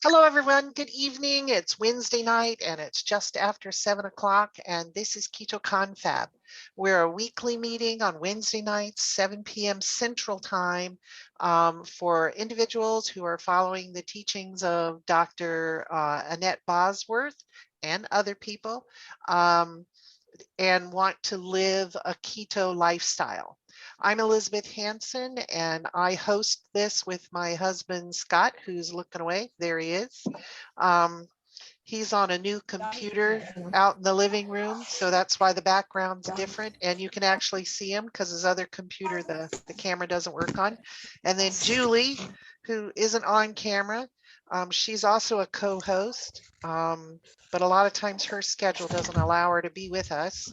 Hello, everyone. Good evening. It's Wednesday night and it's just after 7 o'clock. And this is Keto Confab. We're a weekly meeting on Wednesday nights, 7 p.m. Central Time, for individuals who are following the teachings of Dr. Annette Bosworth and other people, and want to live a keto lifestyle. I'm Elizabeth Hanson, and I host this with my husband, Scott, who's looking away. There he is. Um, he's on a new computer out in the living room, so that's why the background's different. And you can actually see him because his other computer, the camera doesn't work on. And then Julie, who isn't on camera, she's also a co-host, but a lot of times her schedule doesn't allow her to be with us.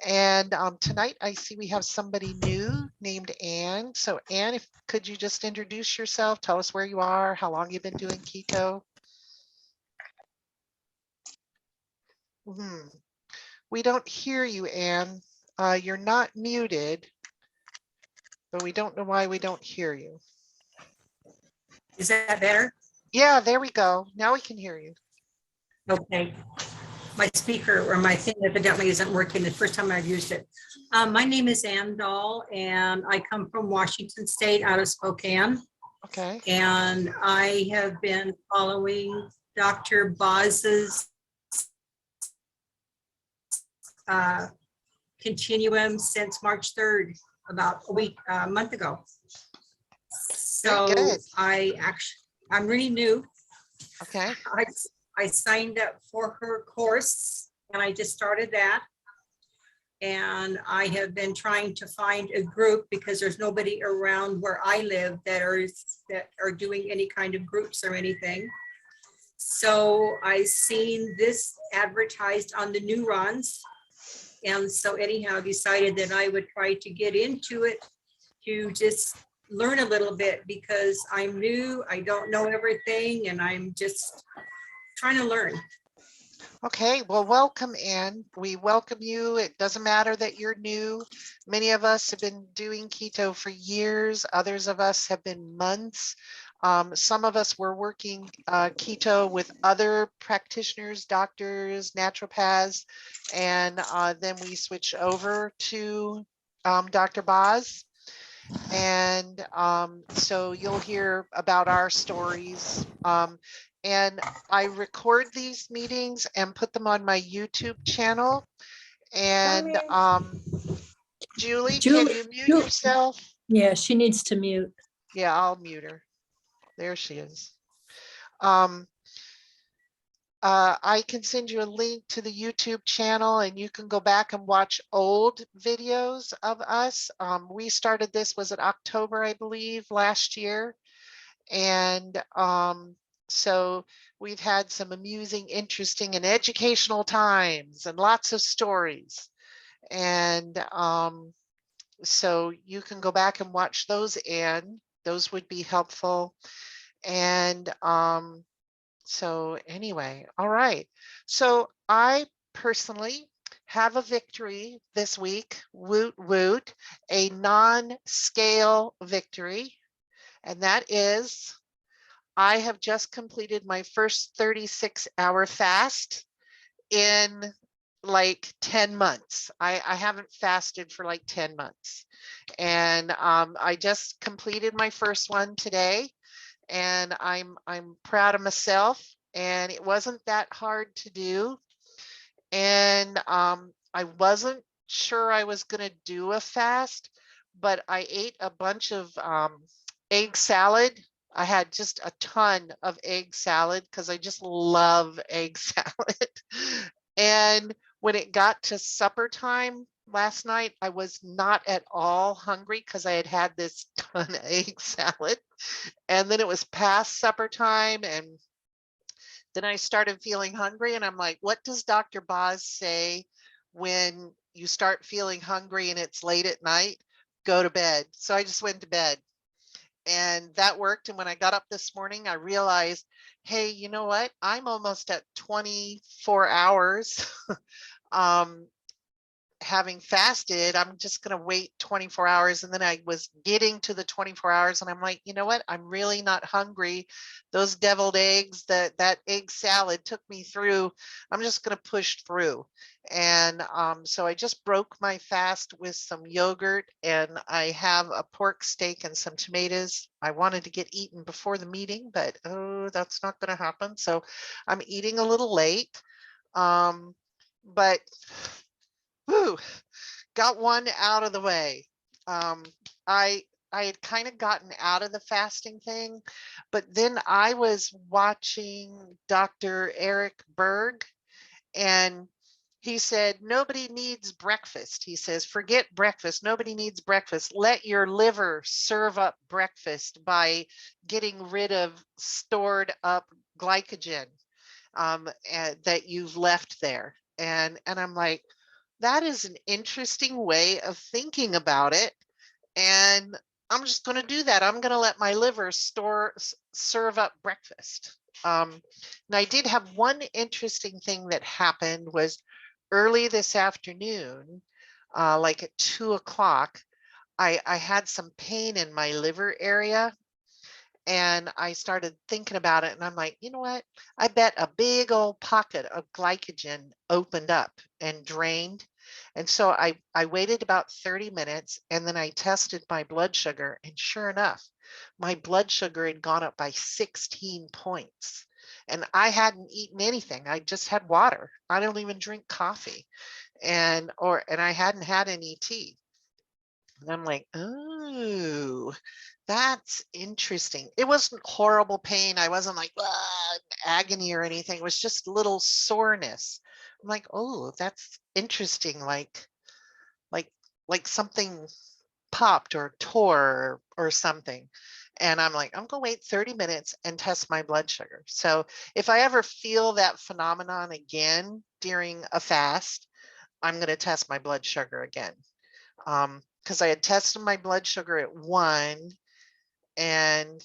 And tonight I see we have somebody new named Anne. So Anne, if could you just introduce yourself, tell us where you are, how long you've been doing keto? We don't hear you, Anne. You're not muted, but we don't know why we don't hear you. Is that better? Yeah, there we go. Now we can hear you. Okay. My speaker or my thing evidently isn't working the first time I've used it. My name is Ann Dahl, and I come from Washington State out of Spokane. Okay. And I have been following Dr. Boz's continuum since March 3rd, about a month ago. So I'm really new. Okay. I signed up for her course and I just started that. And I have been trying to find a group because there's nobody around where I live that are doing any kind of groups or anything. So I seen this advertised on the neurons. And so anyhow, decided that I would try to get into it to just learn a little bit because I'm new, I don't know everything, and I'm just trying to learn. Okay, well, welcome, Anne. We welcome you. It doesn't matter that you're new. Many of us have been doing keto for years. Others of us have been months. Some of us were working keto with other practitioners, doctors, naturopaths, and then we switched over to Dr. Boz. And so you'll hear about our stories. And I record these meetings and put them on my YouTube channel. And Julie, can you mute yourself? Yeah, she needs to mute. Yeah, I'll mute her. There she is. I can send you a link to the YouTube channel and you can go back and watch old videos of us. We started this, was it October, I believe, last year. And so we've had some amusing, interesting, and educational times and lots of stories. And so you can go back and watch those, and those would be helpful. And so anyway, all right. So I personally have a victory this week, woot woot, a non-scale victory. And that is, I have just completed my first 36-hour fast in like 10 months. I haven't fasted for like 10 months. And I just completed my first one today. And I'm proud of myself, and it wasn't that hard to do. And I wasn't sure I was going to do a fast, but I ate a bunch of egg salad. I had just a ton of egg salad because I just love egg salad. And when it got to supper time last night, I was not at all hungry because I had had this ton of egg salad. And then it was past supper time, and then I started feeling hungry, and I'm like, what does Dr. Boz say when you start feeling hungry and it's late at night? Go to bed. So I just went to bed, and that worked. And when I got up this morning, I realized, hey, you know what? I'm almost at 24 hours. having fasted, I'm just going to wait 24 hours. And then I was getting to the 24 hours and I'm like, you know what? I'm really not hungry. Those deviled eggs, that egg salad took me through. I'm just going to push through. And so I just broke my fast with some yogurt, and I have a pork steak and some tomatoes. I wanted to get eaten before the meeting, but oh, that's not going to happen. So I'm eating a little late. But whew, got one out of the way. Um, I had kind of gotten out of the fasting thing, but then I was watching Dr. Eric Berg, and he said, nobody needs breakfast. He says, forget breakfast. Nobody needs breakfast. Let your liver serve up breakfast by getting rid of stored up glycogen that you've left there. And I'm like, that is an interesting way of thinking about it. And I'm just going to do that. I'm going to let my liver serve up breakfast. And I did have one interesting thing that happened was early this afternoon, like at 2 o'clock, I had some pain in my liver area. And I started thinking about it, and I'm like, you know what? I bet a big old pocket of glycogen opened up and drained. And so I waited about 30 minutes, and then I tested my blood sugar. And sure enough, my blood sugar had gone up by 16 points. And I hadn't eaten anything. I just had water. I don't even drink coffee. And I hadn't had any tea. And I'm like, oh, that's interesting. It wasn't horrible pain. I wasn't like agony or anything. It was just a little soreness. I'm like, oh, that's interesting. Like, like something popped or tore or something. And I'm like, I'm gonna wait 30 minutes and test my blood sugar. So if I ever feel that phenomenon again during a fast, I'm gonna test my blood sugar again. Because I had tested my blood sugar at 1, and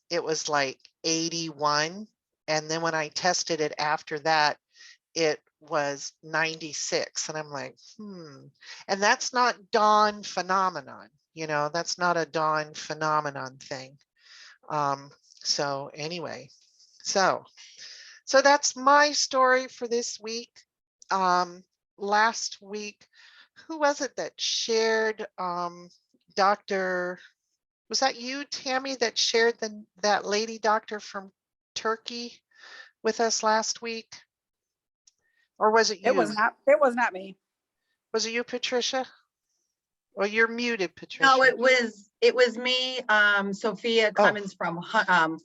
it was like 81. And then when I tested it after that, it was 96. And I'm like, And that's not dawn phenomenon. That's not a dawn phenomenon thing. So anyway, so that's my story for this week. Last week, who was it that shared Dr. Was that you, Tammy, that shared that lady doctor from Turkey with us last week? Or was it you? It was not me. Was it you, Patricia? Well, you're muted, Patricia. No, it was me, Sophia Clemens from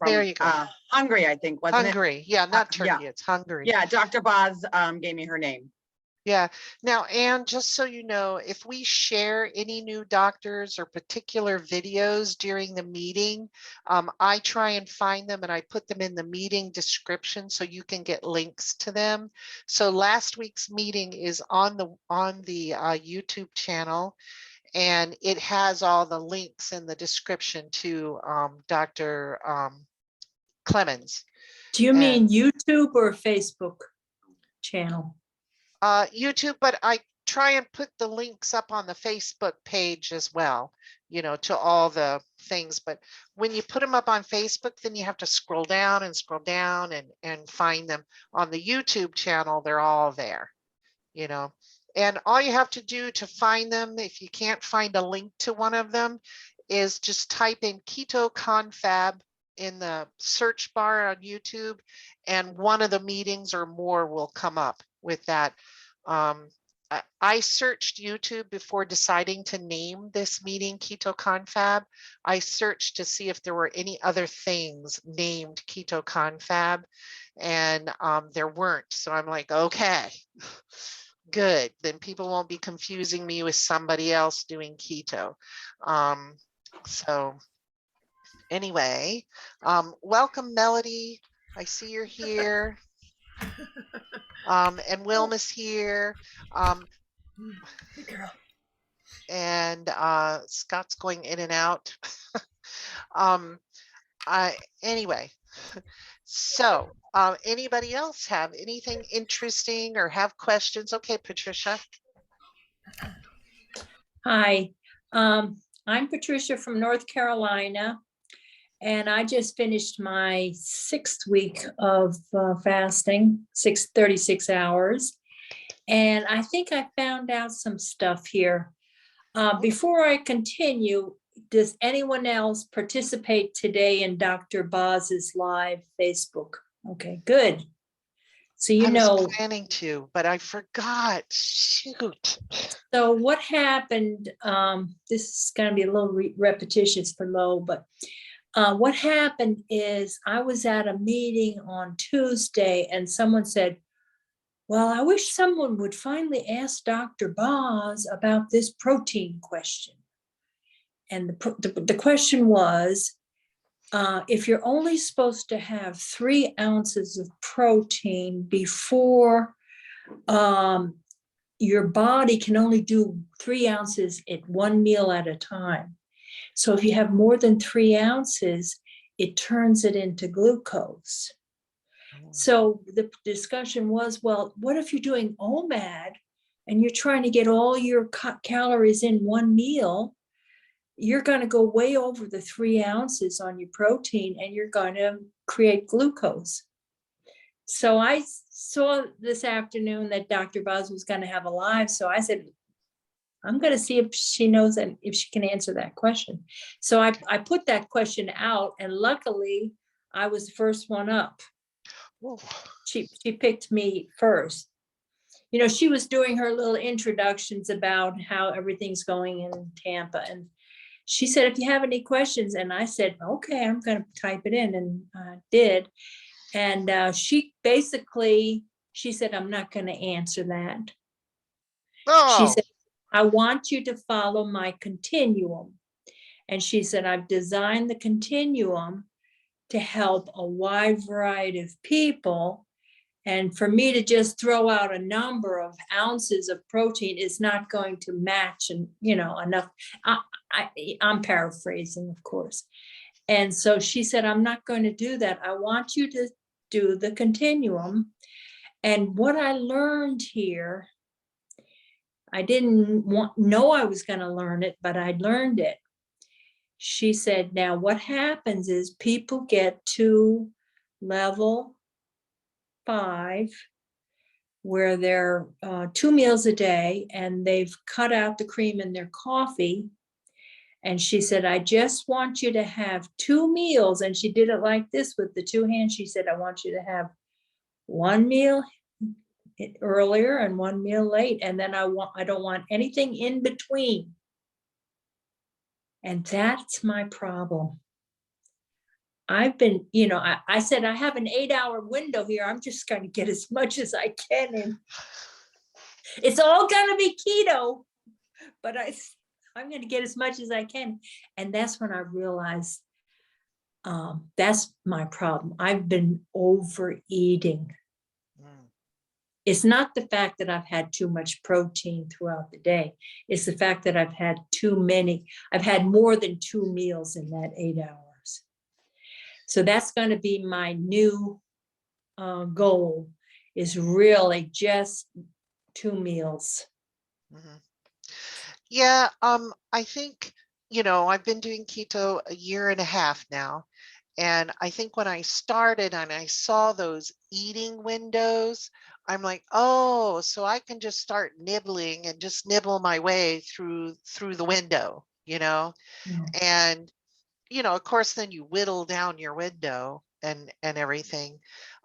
there you go. Hungary, I think, wasn't Hungary. Yeah, not Turkey, yeah. It's Hungary. Yeah, Dr. Boz gave me her name. Yeah. Now, Anne, just so you know, if we share any new doctors or particular videos during the meeting, I try and find them and I put them in the meeting description so you can get links to them. So last week's meeting is on the YouTube channel, and it has all the links in the description to Dr. Clemens. Do you mean YouTube or Facebook channel? YouTube, but I try and put the links up on the Facebook page as well, to all the things. But when you put them up on Facebook, then you have to scroll down and find them. On the YouTube channel, they're all there, and all you have to do to find them, if you can't find a link to one of them, is just type in Keto Confab in the search bar on YouTube, and one of the meetings or more will come up with that. I searched YouTube before deciding to name this meeting Keto Confab. I searched to see if there were any other things named Keto Confab, and there weren't. So I'm like, okay, good. Then people won't be confusing me with somebody else doing keto. So anyway, welcome, Melody. I see you're here. And Wilma's here. Good girl. And Scott's going in and out. Anyway, so anybody else have anything interesting or have questions? Okay, Patricia. Hi, I'm Patricia from North Carolina, and I just finished my 6th week of fasting, 36 hours. And I think I found out some stuff here. Before I continue, does anyone else participate today in Dr. Boz's live Facebook? Okay, good. So I you was know, planning to, but I forgot. Shoot. so what happened, this is going to be a little repetitious for Lo, but what happened is I was at a meeting on Tuesday and someone said, well, I wish someone would finally ask Dr. Boz about this protein question. And the question was, if you're only supposed to have 3 ounces of protein before your body can only do 3 ounces at 1 meal at a time. So if you have more than 3 ounces, it turns it into glucose. So the discussion was, well, what if you're doing OMAD and you're trying to get all your calories in 1 meal? You're going to go way over the 3 ounces on your protein and you're going to create glucose. So I saw this afternoon that Dr. Buzz was going to have a live. So I said, I'm going to see if she knows and if she can answer that question. So I put that question out, and luckily I was the first one up. Ooh. She picked me first. You know, she was doing her little introductions about how everything's going in Tampa. And she said, if you have any questions, and I said, okay, I'm going to type it in, and I did. And she said, I'm not going to answer that. Oh. She said, I want you to follow my continuum. And she said, I've designed the continuum to help a wide variety of people. And for me to just throw out a number of ounces of protein is not going to match, and enough. I'm paraphrasing, of course. And so she said, I'm not going to do that. I want you to do the continuum. And what I learned here, I didn't know I was going to learn it, but I learned it. She said, now what happens is people get to level 5, where they're 2 meals a day and they've cut out the cream in their coffee. And she said, I just want you to have 2 meals. And she did it like this with the 2 hands. She said, I want you to have 1 meal earlier and 1 meal late. And then I don't want anything in between. And that's my problem. I've been, I said, I have an 8-hour window here. I'm just going to get as much as I can in. It's all going to be keto, but I'm going to get as much as I can. And that's when I realized that's my problem. I've been overeating. It's not the fact that I've had too much protein throughout the day. It's the fact that I've had too many. I've had more than 2 meals in that 8 hours. So that's going to be my new goal, is really just 2 meals. Mm-hmm. Yeah, I think, I've been doing keto a 1.5 years now. And I think when I started and I saw those eating windows, I'm like, oh, so I can just start nibbling and just nibble my way through the window, Yeah. And, of course, then you whittle down your window and everything.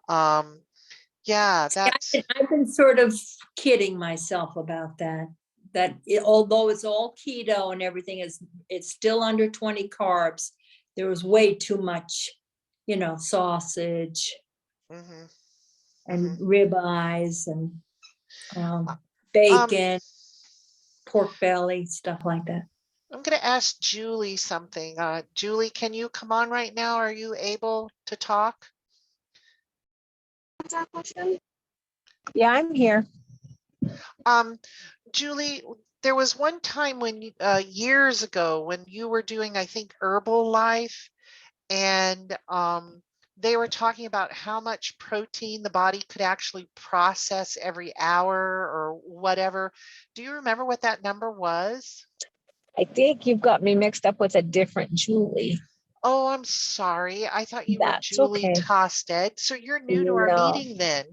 Yeah, that's. I've been sort of kidding myself about that. Although it's all keto and everything it's still under 20 carbs. There was way too much, sausage Mm-hmm. and ribeyes and bacon, pork belly, stuff like that. I'm going to ask Julie something. Julie, can you come on right now? Are you able to talk? What's that question? Yeah, I'm here. Julie, there was one time when years ago when you were doing, I think, Herbalife, and they were talking about how much protein the body could actually process every hour or whatever. Do you remember what that number was? I think you've got me mixed up with a different Julie. Oh, I'm sorry. I thought you were That's Julie okay. Tosted. So you're new to our No, meeting then.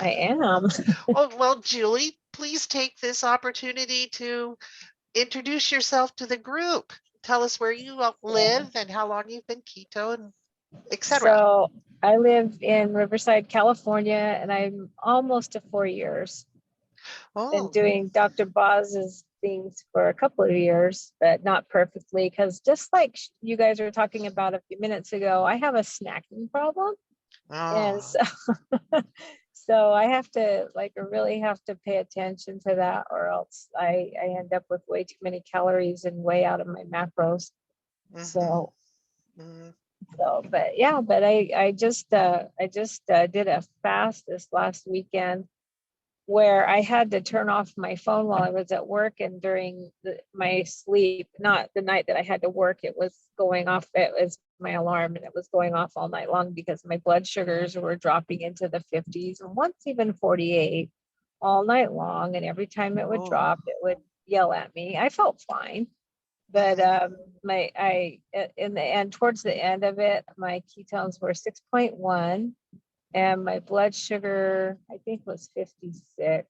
I am. Oh, well, Julie, please take this opportunity to introduce yourself to the group. Tell us where you live and how long you've been keto and etc. So I live in Riverside, California, and I'm almost to 4 years. Been Oh, doing Dr. Boz's things for a couple of years, but not perfectly, because just like you guys were talking about a few minutes ago, I have a snacking problem. And oh. so I have to really have to pay attention to that, or else I end up with way too many calories and way out of my macros. Mhm, So mhm. but yeah, but I just did a fast this last weekend where I had to turn off my phone while I was at work and during my sleep, not the night that I had to work, it was going off. It was my alarm and it was going off all night long because my blood sugars were dropping into the 50s and once even 48 all night long. And every time it would Oh, drop, it would yell at me. I felt fine. But mhm. in the end, towards the end of it, my ketones were 6.1 and my blood sugar, I think, was 56.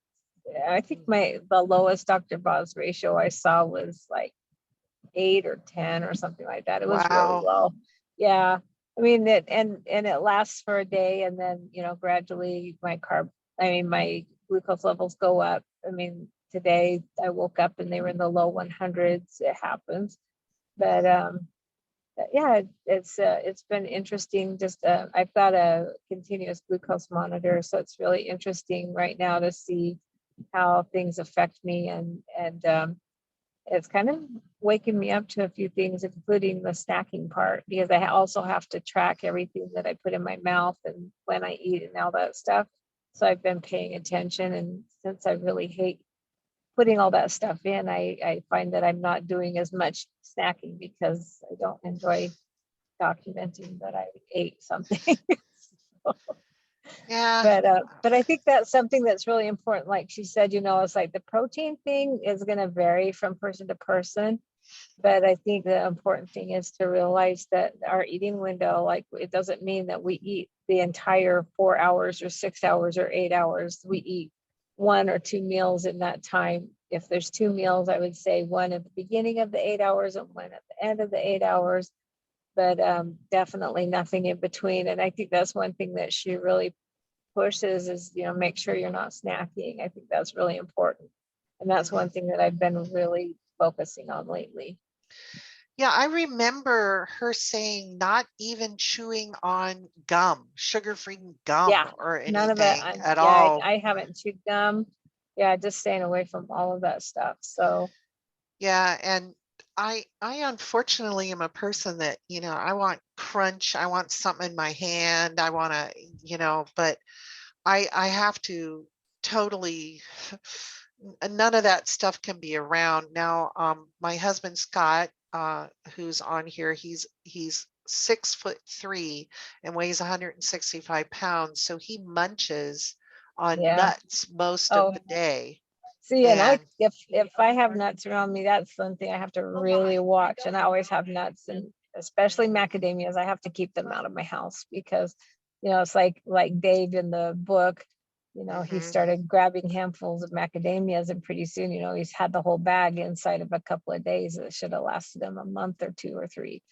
I think the lowest Dr. Boz ratio I saw was like 8 or 10 or something like that. It was really Wow. low. Yeah. I mean it and it lasts for a day and then, gradually my glucose levels go up. I mean, today I woke up and they were in the low 100s. It happens. But yeah, it's been interesting. Just I've got a continuous glucose monitor, so it's really interesting right now to see how things affect me, and it's kind of waking me up to a few things, including the snacking part, because I also have to track everything that I put in my mouth and when I eat and all that stuff. So I've been paying attention, and since I really hate putting all that stuff in, I find that I'm not doing as much snacking because I don't enjoy documenting that I ate something. Yeah. But I think that's something that's really important. Like she said, it's like the protein thing is going to vary from person to person. But I think the important thing is to realize that our eating window, like it doesn't mean that we eat the entire 4 hours or 6 hours or 8 hours. We eat 1 or 2 meals in that time. If there's 2 meals, I would say 1 at the beginning of the 8 hours and 1 at the end of the 8 hours, but definitely nothing in between. And I think that's one thing that she really pushes is, make sure you're not snacking. I think that's really important. And that's Mhm. one thing that I've been really focusing on lately. Yeah, I remember her saying not even chewing on gum, sugar-free gum Yeah, or none of it. anything at Yeah, all. I haven't chewed gum. Yeah, just staying away from all of that stuff. So Yeah, and I unfortunately am a person that, I want crunch, I want something in my hand, I want to, but I have to totally none of that stuff can be around. Now, my husband Scott, who's on here, he's 6'3" and weighs 165 pounds. So he munches on yeah. nuts most of Oh, the day. see, and And if I have nuts around me, that's something I have to really watch. And I always have nuts, and especially macadamias. I have to keep them out of my house because, it's like Dave in the book. He mhm, started grabbing handfuls of macadamias, and pretty soon, he's had the whole bag inside of a couple of days. It should have lasted him a month or 2 or 3.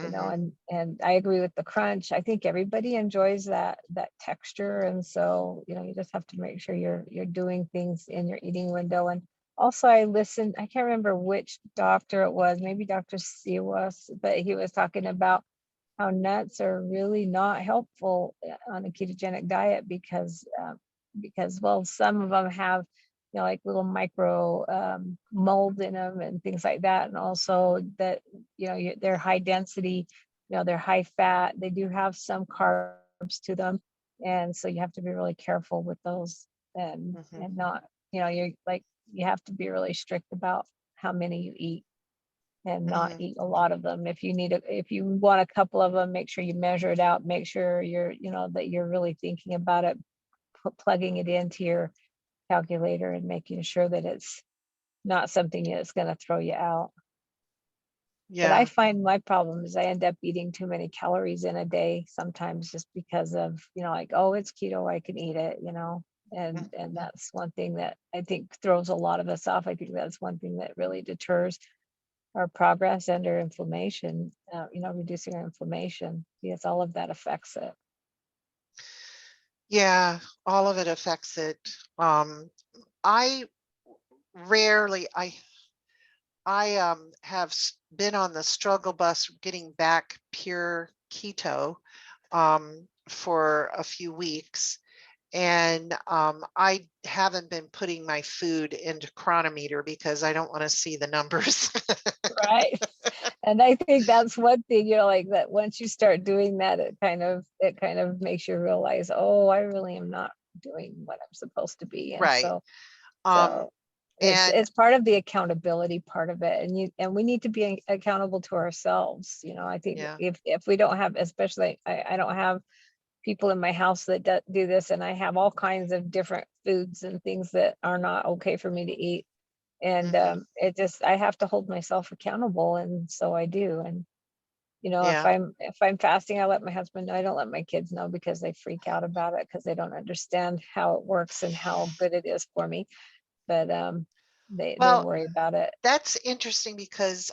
mhm, And I agree with the crunch. I think everybody enjoys that texture. And so, you just have to make sure you're doing things in your eating window. And also I listened, I can't remember which doctor it was, maybe Dr. Siwas, but he was talking about how nuts are really not helpful on a ketogenic diet because well, some of them have like little micro mold in them and things like that, and also that they're high density, they're high fat, they do have some carbs to them, and so you have to be really careful with those, and mhm. not, you're like, you have to be really strict about how many you eat. and not eat a lot of them. If you want a couple of them, make sure you measure it out, make sure that you're really thinking about it, plugging it into your calculator and making sure that it's not something that's going to throw you out. But I Yeah. find my problem is I end up eating too many calories in a day sometimes, just because of, like, oh, it's keto, I can eat it, and that's one thing that I think throws a lot of us off. I think that's one thing that really deters our progress and our inflammation, reducing our inflammation, because all of that affects it. Yeah, all of it affects it. I rarely, I have been on the struggle bus getting back pure keto for a few weeks. And I haven't been putting my food into Chronometer because I don't want to see the numbers. Right. And I think that's one thing, like that once you start doing that, it kind of makes you realize, oh, I really am not doing what I'm supposed to be. And Right. so And it's part of the accountability part of it. And we need to be accountable to ourselves. I think yeah, if we don't have, especially I don't have people in my house that do this, and I have all kinds of different foods and things that are not okay for me to eat. And I have to hold myself accountable, and so I do. And yeah. if I'm fasting, I let my husband know. I don't let my kids know because they freak out about it, because they don't understand how it works and how good it is for me. But they Well, worry about it. that's interesting because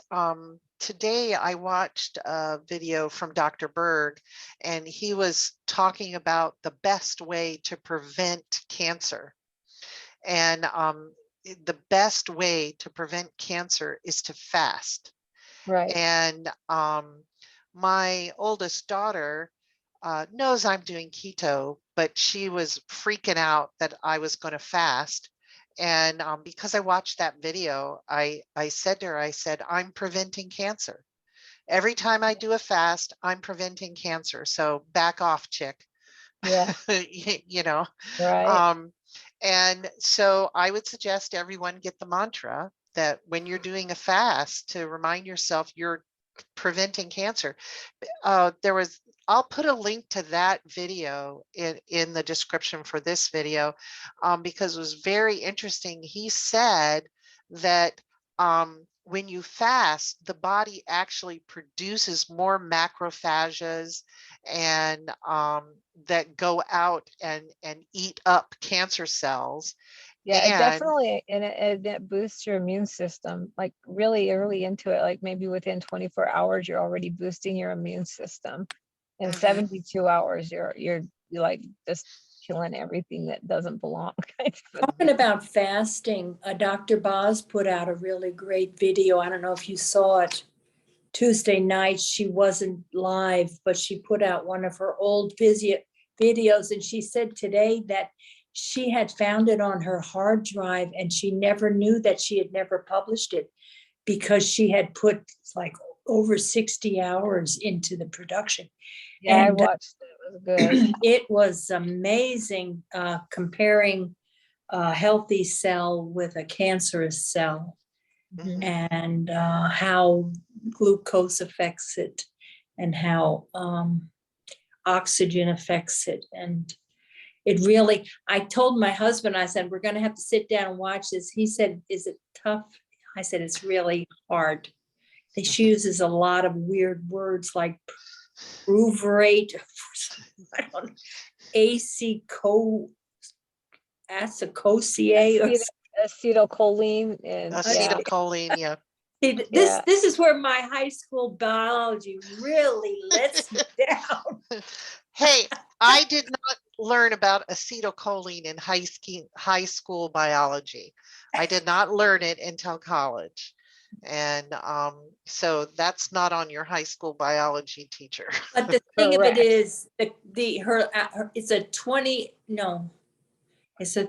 today I watched a video from Dr. Berg, and he was talking about the best way to prevent cancer. And the best way to prevent cancer is to fast. Right. And my oldest daughter knows I'm doing keto, but she was freaking out that I was going to fast. And because I watched that video, I said to her, I said, I'm preventing cancer. Every time I do a fast, I'm preventing cancer. So back off, chick. Yeah. You know, Right. and so I would suggest everyone get the mantra that when you're doing a fast, to remind yourself you're preventing cancer. I'll put a link to that video in the description for this video, because it was very interesting. He said that when you fast, the body actually produces more macrophages and that go out and eat up cancer cells. Yeah, it And definitely, and it boosts your immune system, like really early into it, like maybe within 24 hours, you're already boosting your immune system. In mhm, 72 hours, you're like just killing everything that doesn't belong. Talking about fasting, Dr. Boz put out a really great video. I don't know if you saw it. Tuesday night, she wasn't live, but she put out one of her old videos, and she said today that she had found it on her hard drive and she never knew that she had never published it because she had put like over 60 hours into the production. Yeah, I And watched it. It was good. it was amazing, comparing a healthy cell with a cancerous cell, mhm. and how glucose affects it and how oxygen affects it. And it really, I told my husband, I said, we're going to have to sit down and watch this. He said, is it tough? I said, it's really hard. She uses a lot of weird words like pruvrate, I don't know, acetylcholine or Acetylcholine and yeah, Acetylcholine, yeah. this yeah. this is where my high school biology really lets me down. Hey, I did not learn about acetylcholine in high school biology. I did not learn it until college. And so that's not on your high school biology teacher. But the thing of it Correct. is her it's a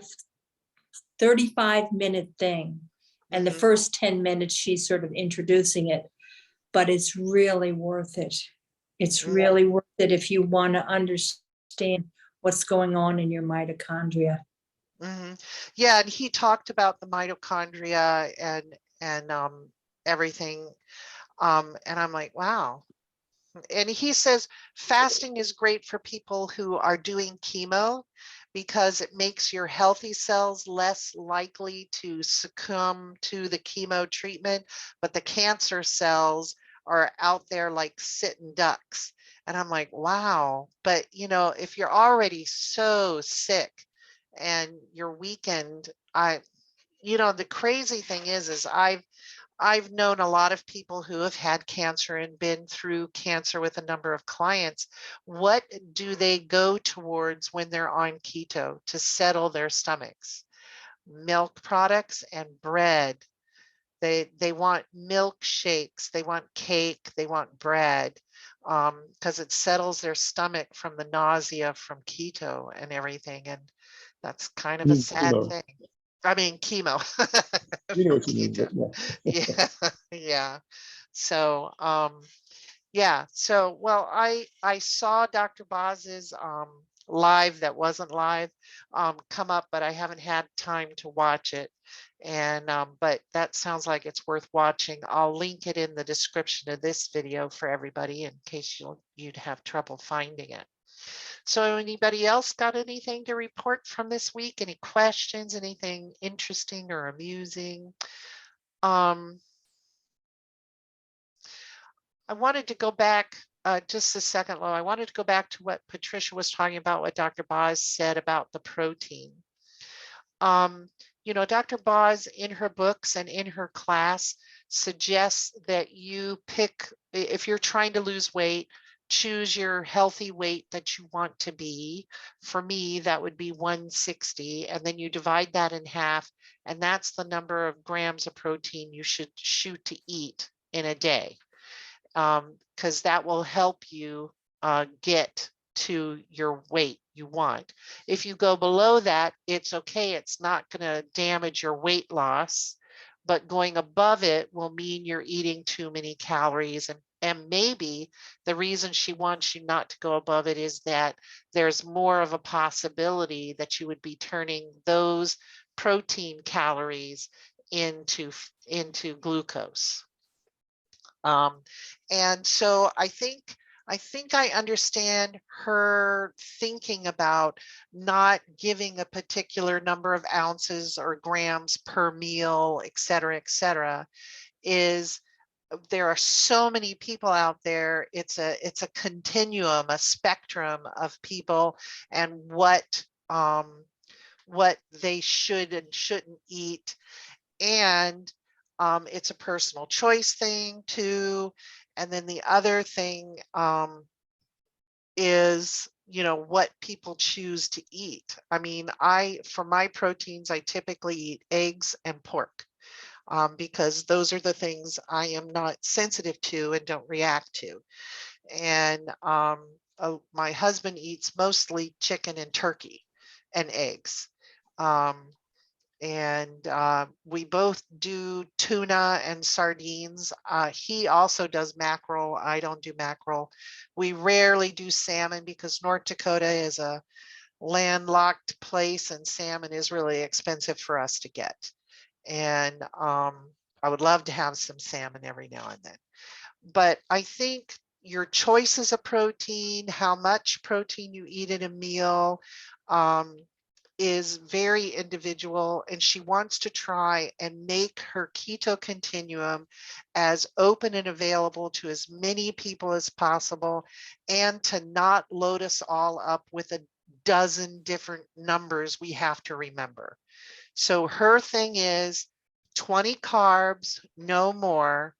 35-minute thing. And the Mhm, first 10 minutes, she's sort of introducing it, but it's really worth it. It's mhm, really worth it if you want to understand what's going on in your mitochondria. mhm. Yeah, and he talked about the mitochondria and everything. And I'm like, wow. And he says fasting is great for people who are doing chemo because it makes your healthy cells less likely to succumb to the chemo treatment, but the cancer cells are out there like sitting ducks. And I'm like, wow. But you know, if you're already so sick and you're weakened, you know, the crazy thing is I've known a lot of people who have had cancer and been through cancer with a number of clients. What do they go towards when they're on keto to settle their stomachs? Milk products and bread. They want milkshakes, they want cake, they want bread, because it settles their stomach from the nausea from keto and everything. And that's kind of a sad Chemo. thing. I mean, chemo. You know From what you mean, keto. but yeah. Yeah, yeah. So, yeah. So, well, I saw Dr. Boz's live that wasn't live come up, but I haven't had time to watch it. And but that sounds like it's worth watching. I'll link it in the description of this video for everybody in case you'd have trouble finding it. So anybody else got anything to report from this week? Any questions, anything interesting or amusing? I wanted to go back just a second, Lo. I wanted to go back to what Patricia was talking about, what Dr. Boz said about the protein. You know, Dr. Boz in her books and in her class suggests that you pick, if you're trying to lose weight, choose your healthy weight that you want to be. For me, that would be 160. And then you divide that in half. And that's the number of grams of protein you should shoot to eat in a day. Because that will help you get to your weight you want. If you go below that, it's okay. It's not going to damage your weight loss, but going above it will mean you're eating too many calories. And maybe the reason she wants you not to go above it is that there's more of a possibility that you would be turning those protein calories into glucose. And so I think I understand her thinking about not giving a particular number of ounces or grams per meal, et cetera, is there are so many people out there. It's a continuum, a spectrum of people and what they should and shouldn't eat. And it's a personal choice thing too. And then the other thing is, you know, what people choose to eat. I mean, for my proteins, I typically eat eggs and pork because those are the things I am not sensitive to and don't react to. And my husband eats mostly chicken and turkey and eggs. And we both do tuna and sardines. He also does mackerel. I don't do mackerel. We rarely do salmon because North Dakota is a landlocked place and salmon is really expensive for us to get. And I would love to have some salmon every now and then. But I think your choices of protein, how much protein you eat in a meal, is very individual, and she wants to try and make her keto continuum as open and available to as many people as possible, and to not load us all up with a dozen different numbers we have to remember. So her thing is 20 carbs, no more.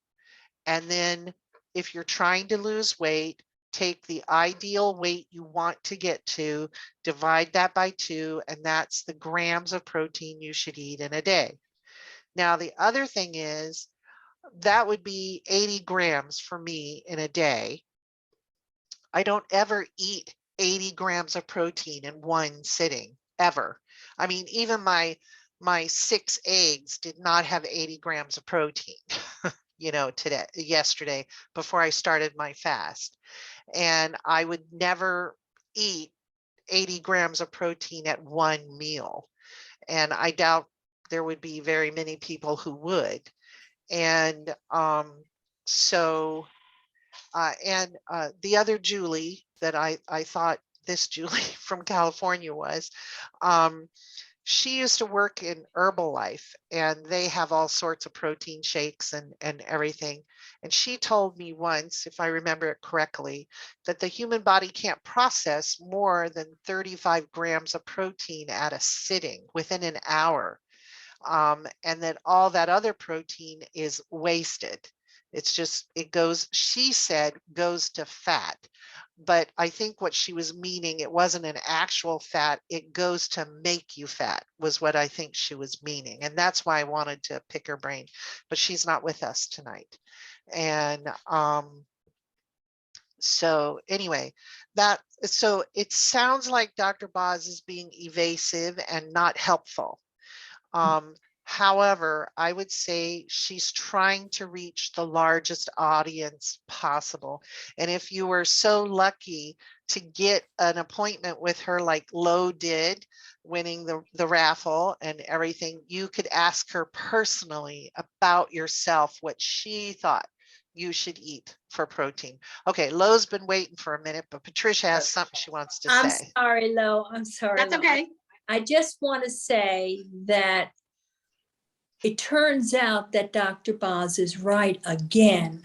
And then if you're trying to lose weight, take the ideal weight you want to get to, divide that by 2, and that's the grams of protein you should eat in a day. Now, the other thing is that would be 80 grams for me in a day. I don't ever eat 80 grams of protein in one sitting, ever. I mean, even my 6 eggs did not have 80 grams of protein. You know, yesterday, before I started my fast. And I would never eat 80 grams of protein at one meal. And I doubt there would be very many people who would. And so, the other Julie that I thought this Julie from California was, she used to work in Herbalife, and they have all sorts of protein shakes and everything. And she told me once, if I remember it correctly, that the human body can't process more than 35 grams of protein at a sitting within an hour. And that all that other protein is wasted. It's just, it goes, she said, goes to fat. But I think what she was meaning, it wasn't an actual fat, it goes to make you fat, was what I think she was meaning. And that's why I wanted to pick her brain, but she's not with us tonight. And so anyway, so it sounds like Dr. Boz is being evasive and not helpful. However, I would say she's trying to reach the largest audience possible. And if you were so lucky to get an appointment with her like Lo did, winning the raffle and everything, you could ask her personally about yourself, what she thought you should eat for protein. Okay, Lo's been waiting for a minute, but Patricia has something she wants to I'm say. sorry, Lo. I'm sorry. That's Lo. okay. I just want to say that it turns out that Dr. Boz is right again.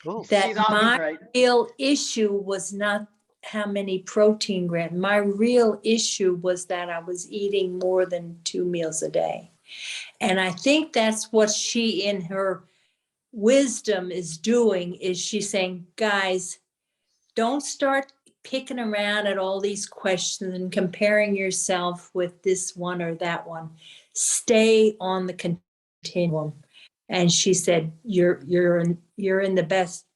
Ooh. That She's always my right. real issue was not how many protein grams. My real issue was that I was eating more than 2 meals a day. And I think that's what she, in her wisdom, is doing, is she's saying, guys, don't start picking around at all these questions and comparing yourself with this one or that one. Stay on the continuum. And she said, you're in the best.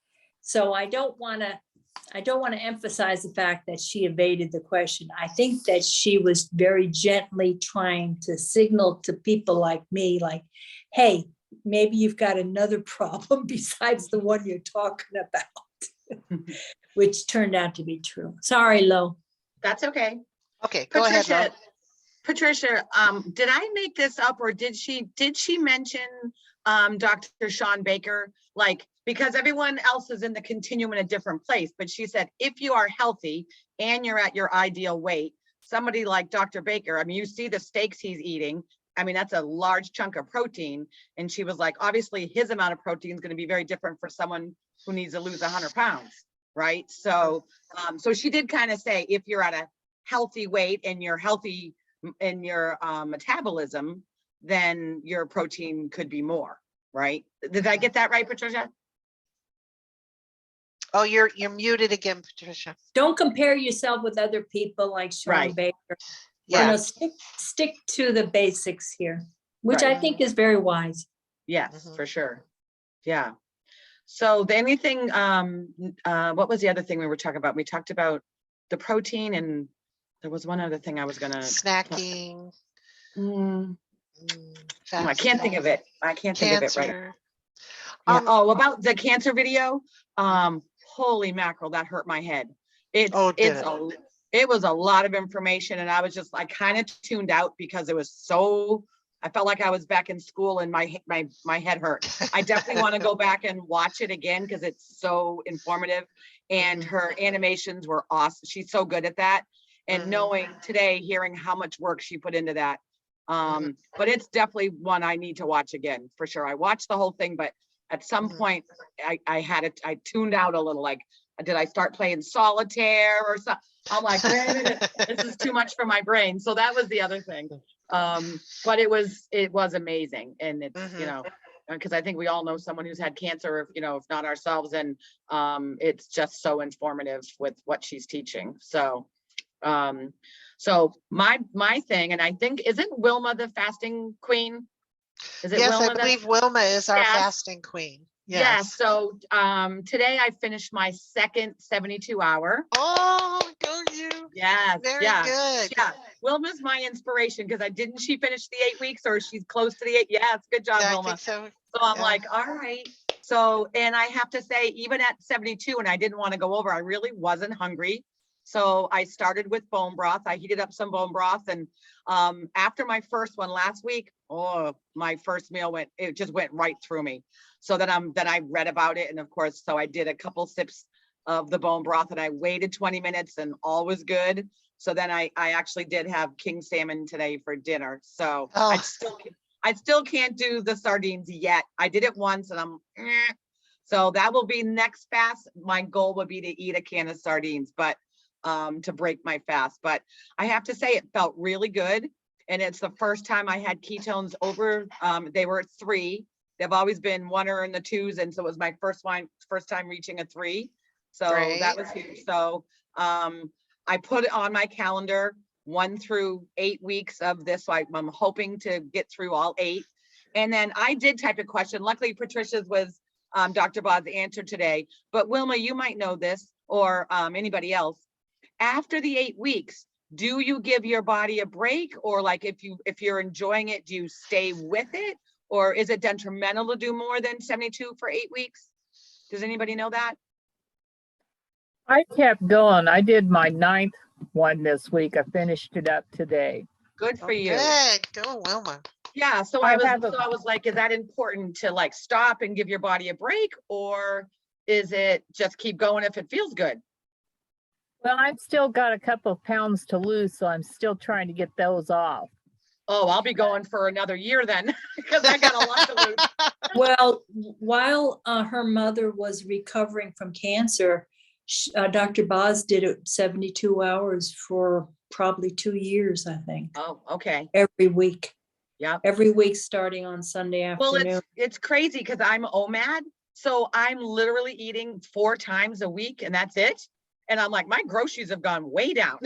So I don't want to emphasize the fact that she evaded the question. I think that she was very gently trying to signal to people like me, like, hey, maybe you've got another problem besides the one you're talking about, which turned out to be true. Sorry, Lo. That's okay. Okay, go ahead, Lo. Patricia, did I make this up, or did she mention Dr. Sean Baker? Like, because everyone else is in the continuum in a different place, but she said, if you are healthy and you're at your ideal weight, somebody like Dr. Baker, I mean, you see the steaks he's eating. I mean, that's a large chunk of protein. And she was like, obviously his amount of protein is going to be very different for someone who needs to lose 100 pounds. Right. So, so she did kind of say, if you're at a healthy weight and you're healthy in your metabolism, then your protein could be more, right? Did I get that right, Patricia? Oh, you're muted again, Patricia. Don't compare yourself with other people like Sean Right. Baker. Yeah. You know, stick to the basics here, which Right. I think is very wise. Yes, Mhm. for sure. Yeah. So the anything, what was the other thing we were talking about? We talked about the protein, and there was one other thing I was gonna. Snacking. I can't think of it. I can't think of it right. Cancer. Yeah. Oh, about the cancer video. Holy mackerel, that hurt my head. It was a lot of information, and I was just, I kind of tuned out because it was so, I felt like I was back in school and my head hurt. I definitely want to go back and watch it again because it's so informative, and her animations were awesome. She's so good at that. And knowing today, hearing how much work she put into that. But it's definitely one I need to watch again for sure. I watched the whole thing, but at some point I tuned out a little, like, did I start playing solitaire or something? I'm like, wait a minute, this is too much for my brain. So that was the other thing. But it was amazing. And it's, you know, because I think we all know someone who's had cancer, you know, if not ourselves. And it's just so informative with what she's teaching. So so my thing, and I think, isn't Wilma the fasting queen? Is it Yes, Wilma? I believe Wilma is our Yes. fasting queen. Yes. Yes. So today I finished my second 72-hour. Oh, go you. Yes. Very yeah. good. Yeah. Wilma's my inspiration, because didn't she finish the 8 weeks, or she's close to the 8? Yes. Good job, Yeah, I Wilma. think so. So I'm Yeah. like, all right. So, and I have to say, even at 72, and I didn't want to go over, I really wasn't hungry. So I started with bone broth. I heated up some bone broth, and after my first one last week, oh, my first meal it just went right through me. So then I read about it, and of course, so I did a couple sips of the bone broth, and I waited 20 minutes, and all was good. So then I actually did have king salmon today for dinner. So Oh. I still can't do the sardines yet. I did it once, and I'm so that will be next fast. My goal would be to eat a can of sardines, but to break my fast. But I have to say it felt really good. And it's the first time I had ketones over, they were at 3. They've always been 1 or in the 2s. And so it was my first time reaching a 3. So that was huge. So I put it on my calendar 1 through 8 weeks of this. So I'm hoping to get through all 8. And then I did type a question. Luckily, Patricia's was Dr. Bob's answer today. But Wilma, you might know this, or anybody else. After the 8 weeks, do you give your body a break, or like if you're enjoying it, do you stay with it, or is it detrimental to do more than 72 for 8 weeks? Does anybody know that? I kept going. I did my 9th one this week. I finished it up today. Good for you. Good. Go, Wilma. Yeah. So I was like, is that important to like stop and give your body a break, or is it just keep going if it feels good? Well, I've still got a couple of pounds to lose, so I'm still trying to get those off. Oh, I'll be going for another year then, because I got a lot to lose. Well, while her mother was recovering from cancer, Dr. Boz did it 72 hours for probably 2 years, I think. Oh, okay. Every week. Yeah. Every week starting on Sunday afternoon. Well, it's crazy because I'm OMAD. So I'm literally eating 4 times a week, and that's it. And I'm like, my groceries have gone way down.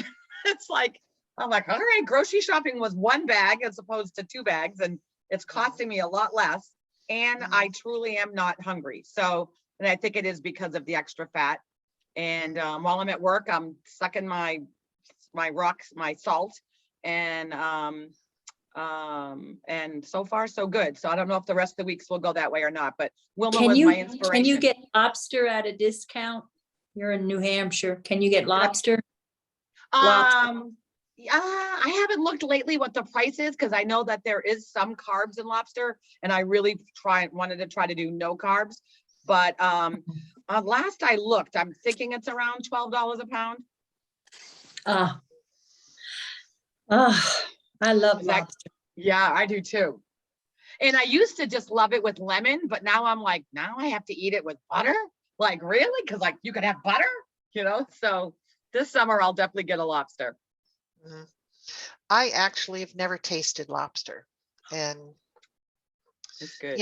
It's like, I'm like, all right, grocery shopping was 1 bag as opposed to 2 bags, and it's costing me a lot less. And I truly am not hungry. So, and I think it is because of the extra fat. And while I'm at work, I'm sucking my salt, and so far so good. So I don't know if the rest of the weeks will go that way or not, but Wilma was my inspiration. Can you get lobster at a discount? You're in New Hampshire. Can you get lobster? Yeah, I haven't looked lately what the price is, because I know that there is some carbs in lobster, and I really wanted to try to do no carbs. But last I looked, I'm thinking it's around $12 a pound. I love lobster. Yeah, I do too. And I used to just love it with lemon, but now I'm like, now I have to eat it with butter. Like, really? Because like you could have butter, so this summer I'll definitely get a lobster. I actually have never tasted lobster, and it's good.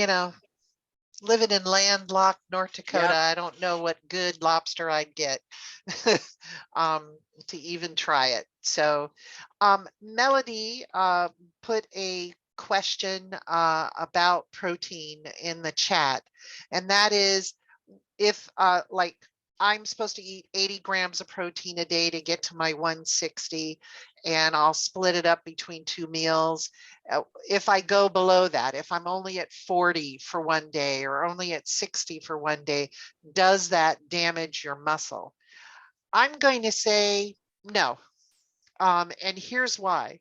Living in landlocked North Dakota, Yep. I don't know what good lobster I'd get to even try it. So Melody put a question about protein in the chat, and that is, if like I'm supposed to eat 80 grams of protein a day to get to my 160, and I'll split it up between 2 meals. If I go below that, if I'm only at 40 for one day or only at 60 for one day, does that damage your muscle? I'm going to say no. And here's why.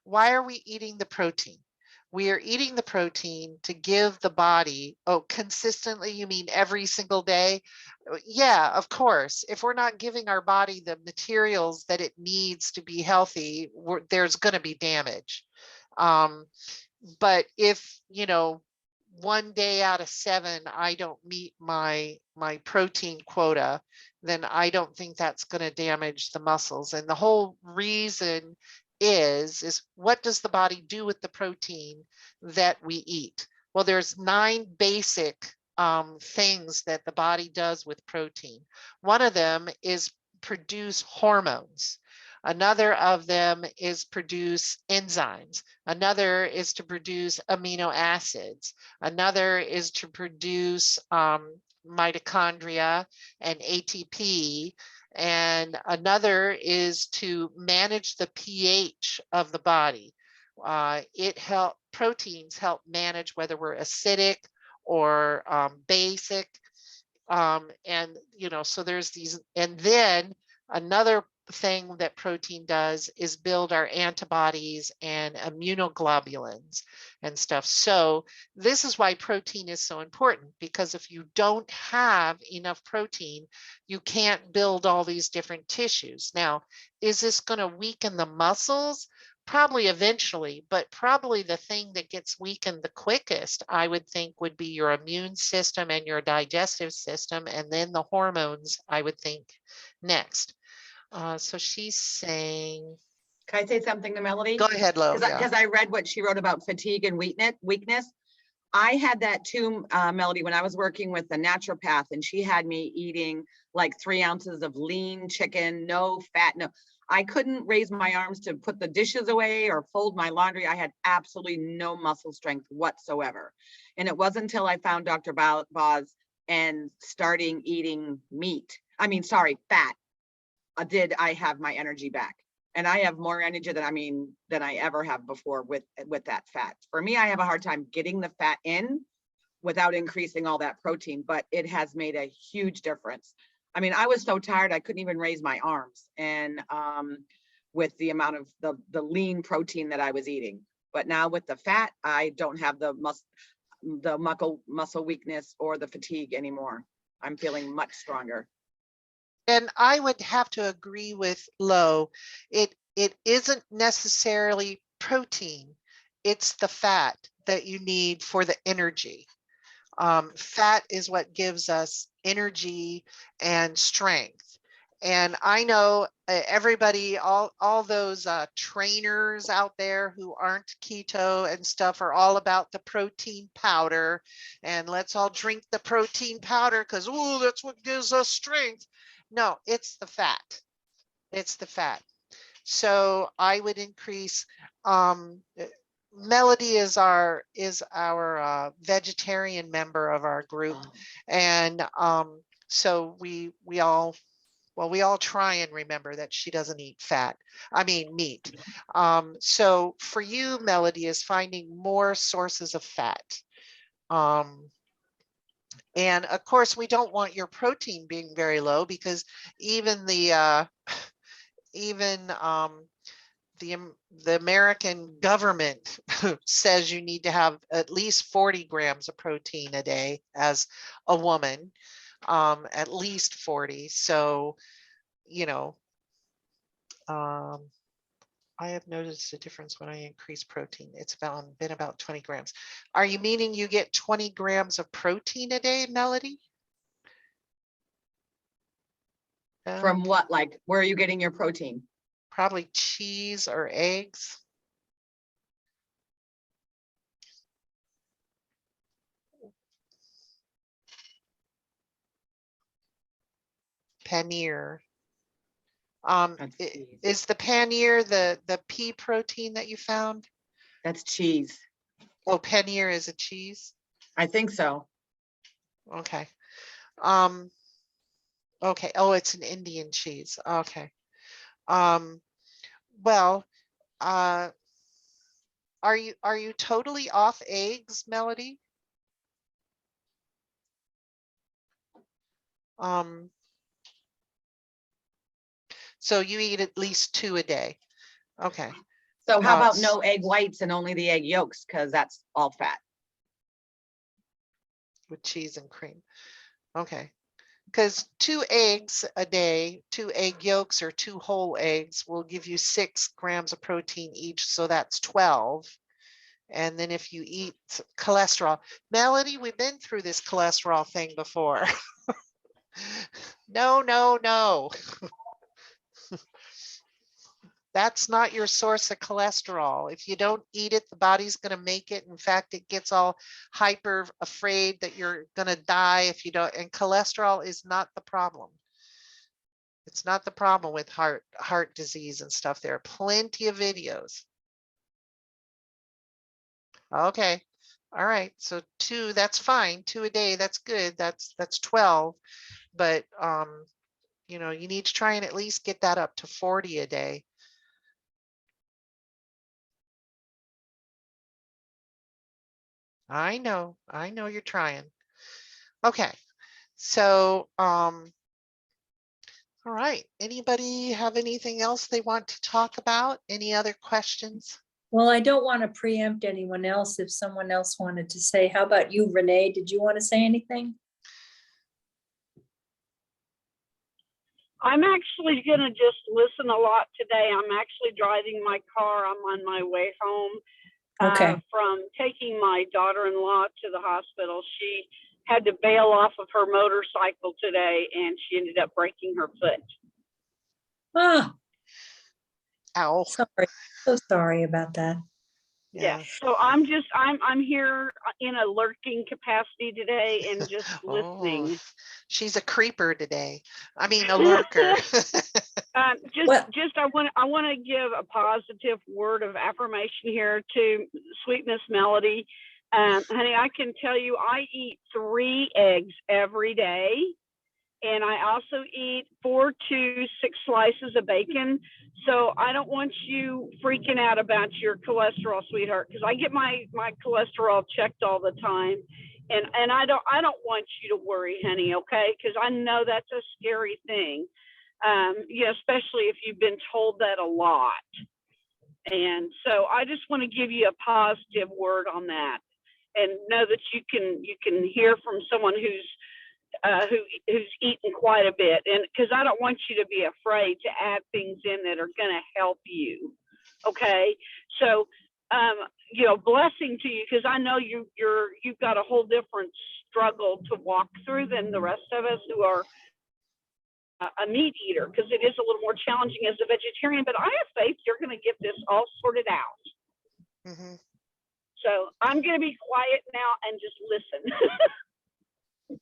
Why are we eating the protein? We are eating the protein to give the body, consistently, you mean every single day? Yeah, of course. If we're not giving our body the materials that it needs to be healthy, there's going to be damage. But if, 1 day out of 7, I don't meet my protein quota, then I don't think that's going to damage the muscles. And the whole reason is what does the body do with the protein that we eat? Well, there's 9 basic things that the body does with protein. One of them is produce hormones. Another of them is produce enzymes. Another is to produce amino acids. Another is to produce mitochondria and ATP. And another is to manage the pH of the body. Proteins help manage whether we're acidic or basic. So there's these, and then another thing that protein does is build our antibodies and immunoglobulins and stuff. So this is why protein is so important, because if you don't have enough protein, you can't build all these different tissues. Now, is this going to weaken the muscles? Probably eventually, but probably the thing that gets weakened the quickest, I would think, would be your immune system and your digestive system, and then the hormones, I would think, next. So she's saying, Can I say something to Melody? go ahead, Lo. Because I read what she wrote about fatigue and weakness. I had that too, Melody, when I was working with the naturopath, and she had me eating like 3 ounces of lean chicken, no fat, no. I couldn't raise my arms to put the dishes away or fold my laundry. I had absolutely no muscle strength whatsoever. And it wasn't until I found Dr. Boz and starting eating fat, did I have my energy back. And I have more energy than I ever have before with that fat. For me, I have a hard time getting the fat in without increasing all that protein, but it has made a huge difference. I mean, I was so tired, I couldn't even raise my arms, and with the amount of the lean protein that I was eating. But now with the fat, I don't have the muscle weakness or the fatigue anymore. I'm feeling much stronger. And I would have to agree with Lo. It isn't necessarily protein. It's the fat that you need for the energy. Fat is what gives us energy and strength. And I know everybody, all those trainers out there who aren't keto and stuff are all about the protein powder. And let's all drink the protein powder because, oh, that's what gives us strength. No, it's the fat. It's the fat. So I would increase, Melody is our vegetarian member of our group, and so we all try and remember that she doesn't eat meat. So for you, Melody, is finding more sources of fat. And of course, we don't want your protein being very low, because even the American government says you need to have at least 40 grams of protein a day as a woman, at least 40. So, I have noticed a difference when I increase protein. It's been about 20 grams. Are you meaning you get 20 grams of protein a day, Melody? From what? Like, where are you getting your protein? Probably cheese or eggs. Paneer. Is the paneer the pea protein that you found? That's cheese. Oh, paneer is a cheese? I think so. Okay. Okay. Oh, it's an Indian cheese. Okay. Well, are you totally off eggs, Melody? So you eat at least 2 a day. Okay. So how about no egg whites and only the egg yolks? Because that's all fat. With cheese and cream. Okay. Because 2 eggs a day, 2 egg yolks or 2 whole eggs will give you 6 grams of protein each. So that's 12. And then if you eat cholesterol, Melody, we've been through this cholesterol thing before. No. That's not your source of cholesterol. If you don't eat it, the body's going to make it. In fact, it gets all hyper afraid that you're going to die if you don't. And cholesterol is not the problem. It's not the problem with heart disease and stuff. There are plenty of videos. Okay. All right. So 2, that's fine. 2 a day, that's good. That's 12. But you need to try and at least get that up to 40 a day. I know you're trying. Okay. So All right. Anybody have anything else they want to talk about? Any other questions? Well, I don't want to preempt anyone else if someone else wanted to say. How about you, Renee? Did you want to say anything? I'm actually going to just listen a lot today. I'm actually driving my car. I'm on my way home Okay. from taking my daughter-in-law to the hospital. She had to bail off of her motorcycle today, and she ended up breaking her foot. Ah, Ow. sorry. So sorry about that. Yeah. So I'm here in a lurking capacity today and just listening. Oh, she's a creeper today. I mean, a lurker. I want to give a positive word of affirmation here to Sweet Miss Melody. Honey, I can tell you I eat 3 eggs every day. And I also eat 4 to 6 slices of bacon. So I don't want you freaking out about your cholesterol, sweetheart, because I get my cholesterol checked all the time. And I don't want you to worry, honey, okay? Because I know that's a scary thing. Especially if you've been told that a lot. And so I just want to give you a positive word on that, and know that you can hear from someone who's eaten quite a bit, and because I don't want you to be afraid to add things in that are going to help you. Okay, so blessing to you, because I know you've got a whole different struggle to walk through than the rest of us who are a meat eater, because it is a little more challenging as a vegetarian. But I have faith you're going to get this all sorted out. Mm-hmm. So I'm going to be quiet now and just listen.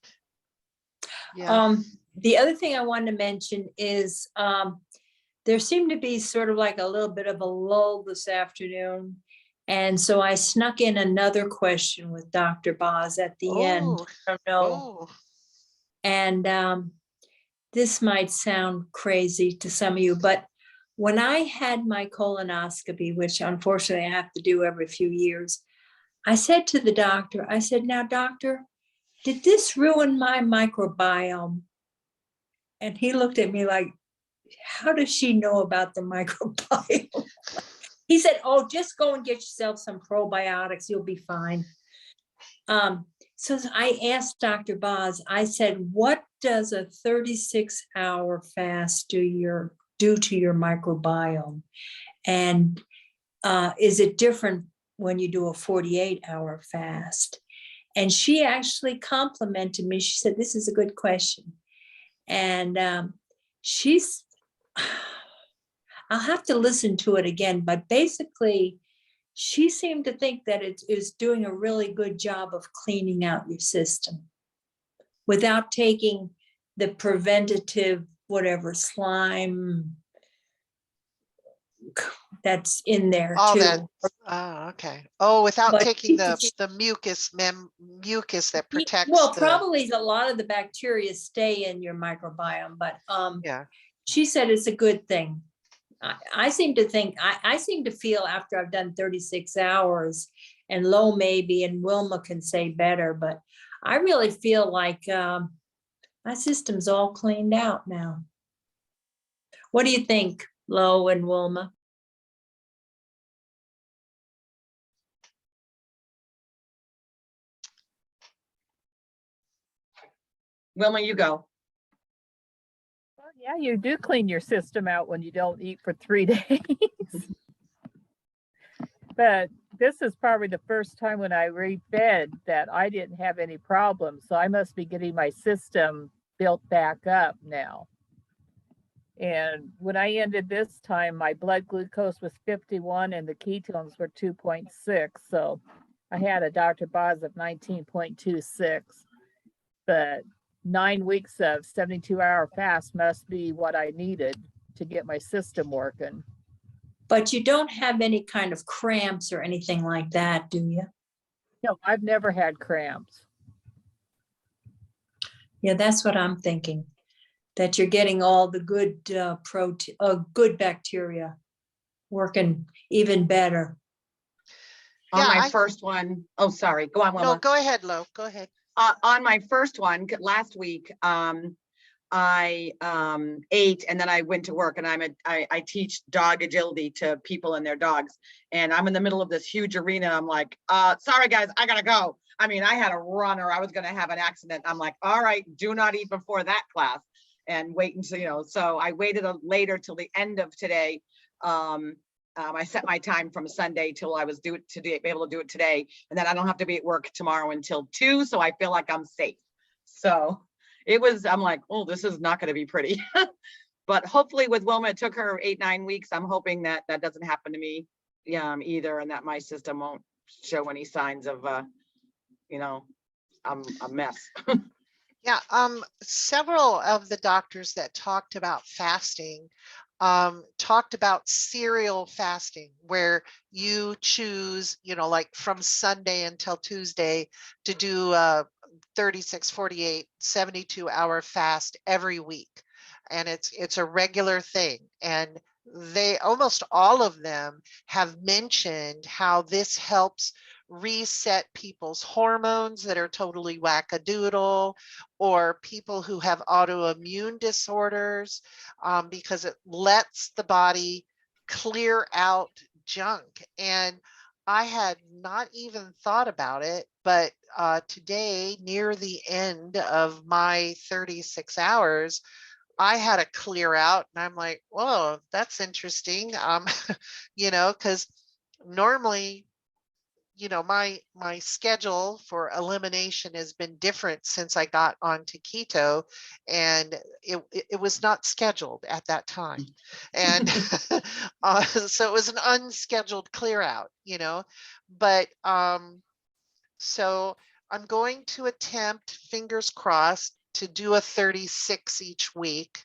Yeah. The other thing I wanted to mention is there seemed to be sort of like a little bit of a lull this afternoon. And so I snuck in another question with Dr. Boz at the end. I don't know. And this might sound crazy to some of you, but when I had my colonoscopy, which unfortunately I have to do every few years, I said to the doctor, I said, now, doctor, did this ruin my microbiome? And he looked at me like, how does she know about the microbiome? He said, oh, just go and get yourself some probiotics. You'll be fine. So I asked Dr. Boz, I said, what does a 36-hour fast do to your microbiome? And is it different when you do a 48-hour fast? And she actually complimented me. She said, this is a good question. And I'll have to listen to it again, but basically she seemed to think that it is doing a really good job of cleaning out your system without taking the preventative, whatever, slime that's in there too. Okay. Oh, without taking the mucus that protects. Well, probably a lot of the bacteria stay in your microbiome, but she said it's a good thing. I seem to think, I seem to feel after I've done 36 hours, and Lo maybe, and Wilma can say better, but I really feel like my system's all cleaned out now. What do you think, Lo and Wilma? Wilma, you go. Well, yeah, you do clean your system out when you don't eat for 3 days. But this is probably the first time when I refed that I didn't have any problems. So I must be getting my system built back up now. And when I ended this time, my blood glucose was 51 and the ketones were 2.6. So I had a Dr. Boz of 19.26. But 9 weeks of 72-hour fast must be what I needed to get my system working. But you don't have any kind of cramps or anything like that, do you? No, I've never had cramps. Yeah, that's what I'm thinking, that you're getting all the good good bacteria working even better. On my first one, oh, sorry, go on, Wilma. No, go ahead, Lo, go ahead. On my first one last week, I ate, and then I went to work, and I teach dog agility to people and their dogs. And I'm in the middle of this huge arena. And I'm like, sorry guys, I gotta go. I mean, I had a run or I was gonna have an accident. I'm like, all right, do not eat before that class and wait until, you know, so I waited later till the end of today. I set my time from Sunday till I was be able to do it today. And then I don't have to be at work tomorrow until 2. So I feel like I'm safe. So it was, I'm like, oh, this is not going to be pretty. But hopefully with Wilma, it took her 8-9 weeks. I'm hoping that that doesn't happen to me either, and that my system won't show any signs of, you know, I'm a mess. Yeah, several of the doctors that talked about fasting talked about serial fasting, where you choose, you know, like from Sunday until Tuesday to do 36, 48, 72-hour fast every week. And it's a regular thing. And they, almost all of them have mentioned how this helps reset people's hormones that are totally wackadoodle, or people who have autoimmune disorders, because it lets the body clear out junk. And I had not even thought about it, but today, near the end of my 36 hours, I had a clear out, and I'm like, whoa, that's interesting. You know, because normally, you know, my schedule for elimination has been different since I got onto keto, and it was not scheduled at that time. And so it was an unscheduled clear out, you know. But so I'm going to attempt, fingers crossed, to do a 36 each week,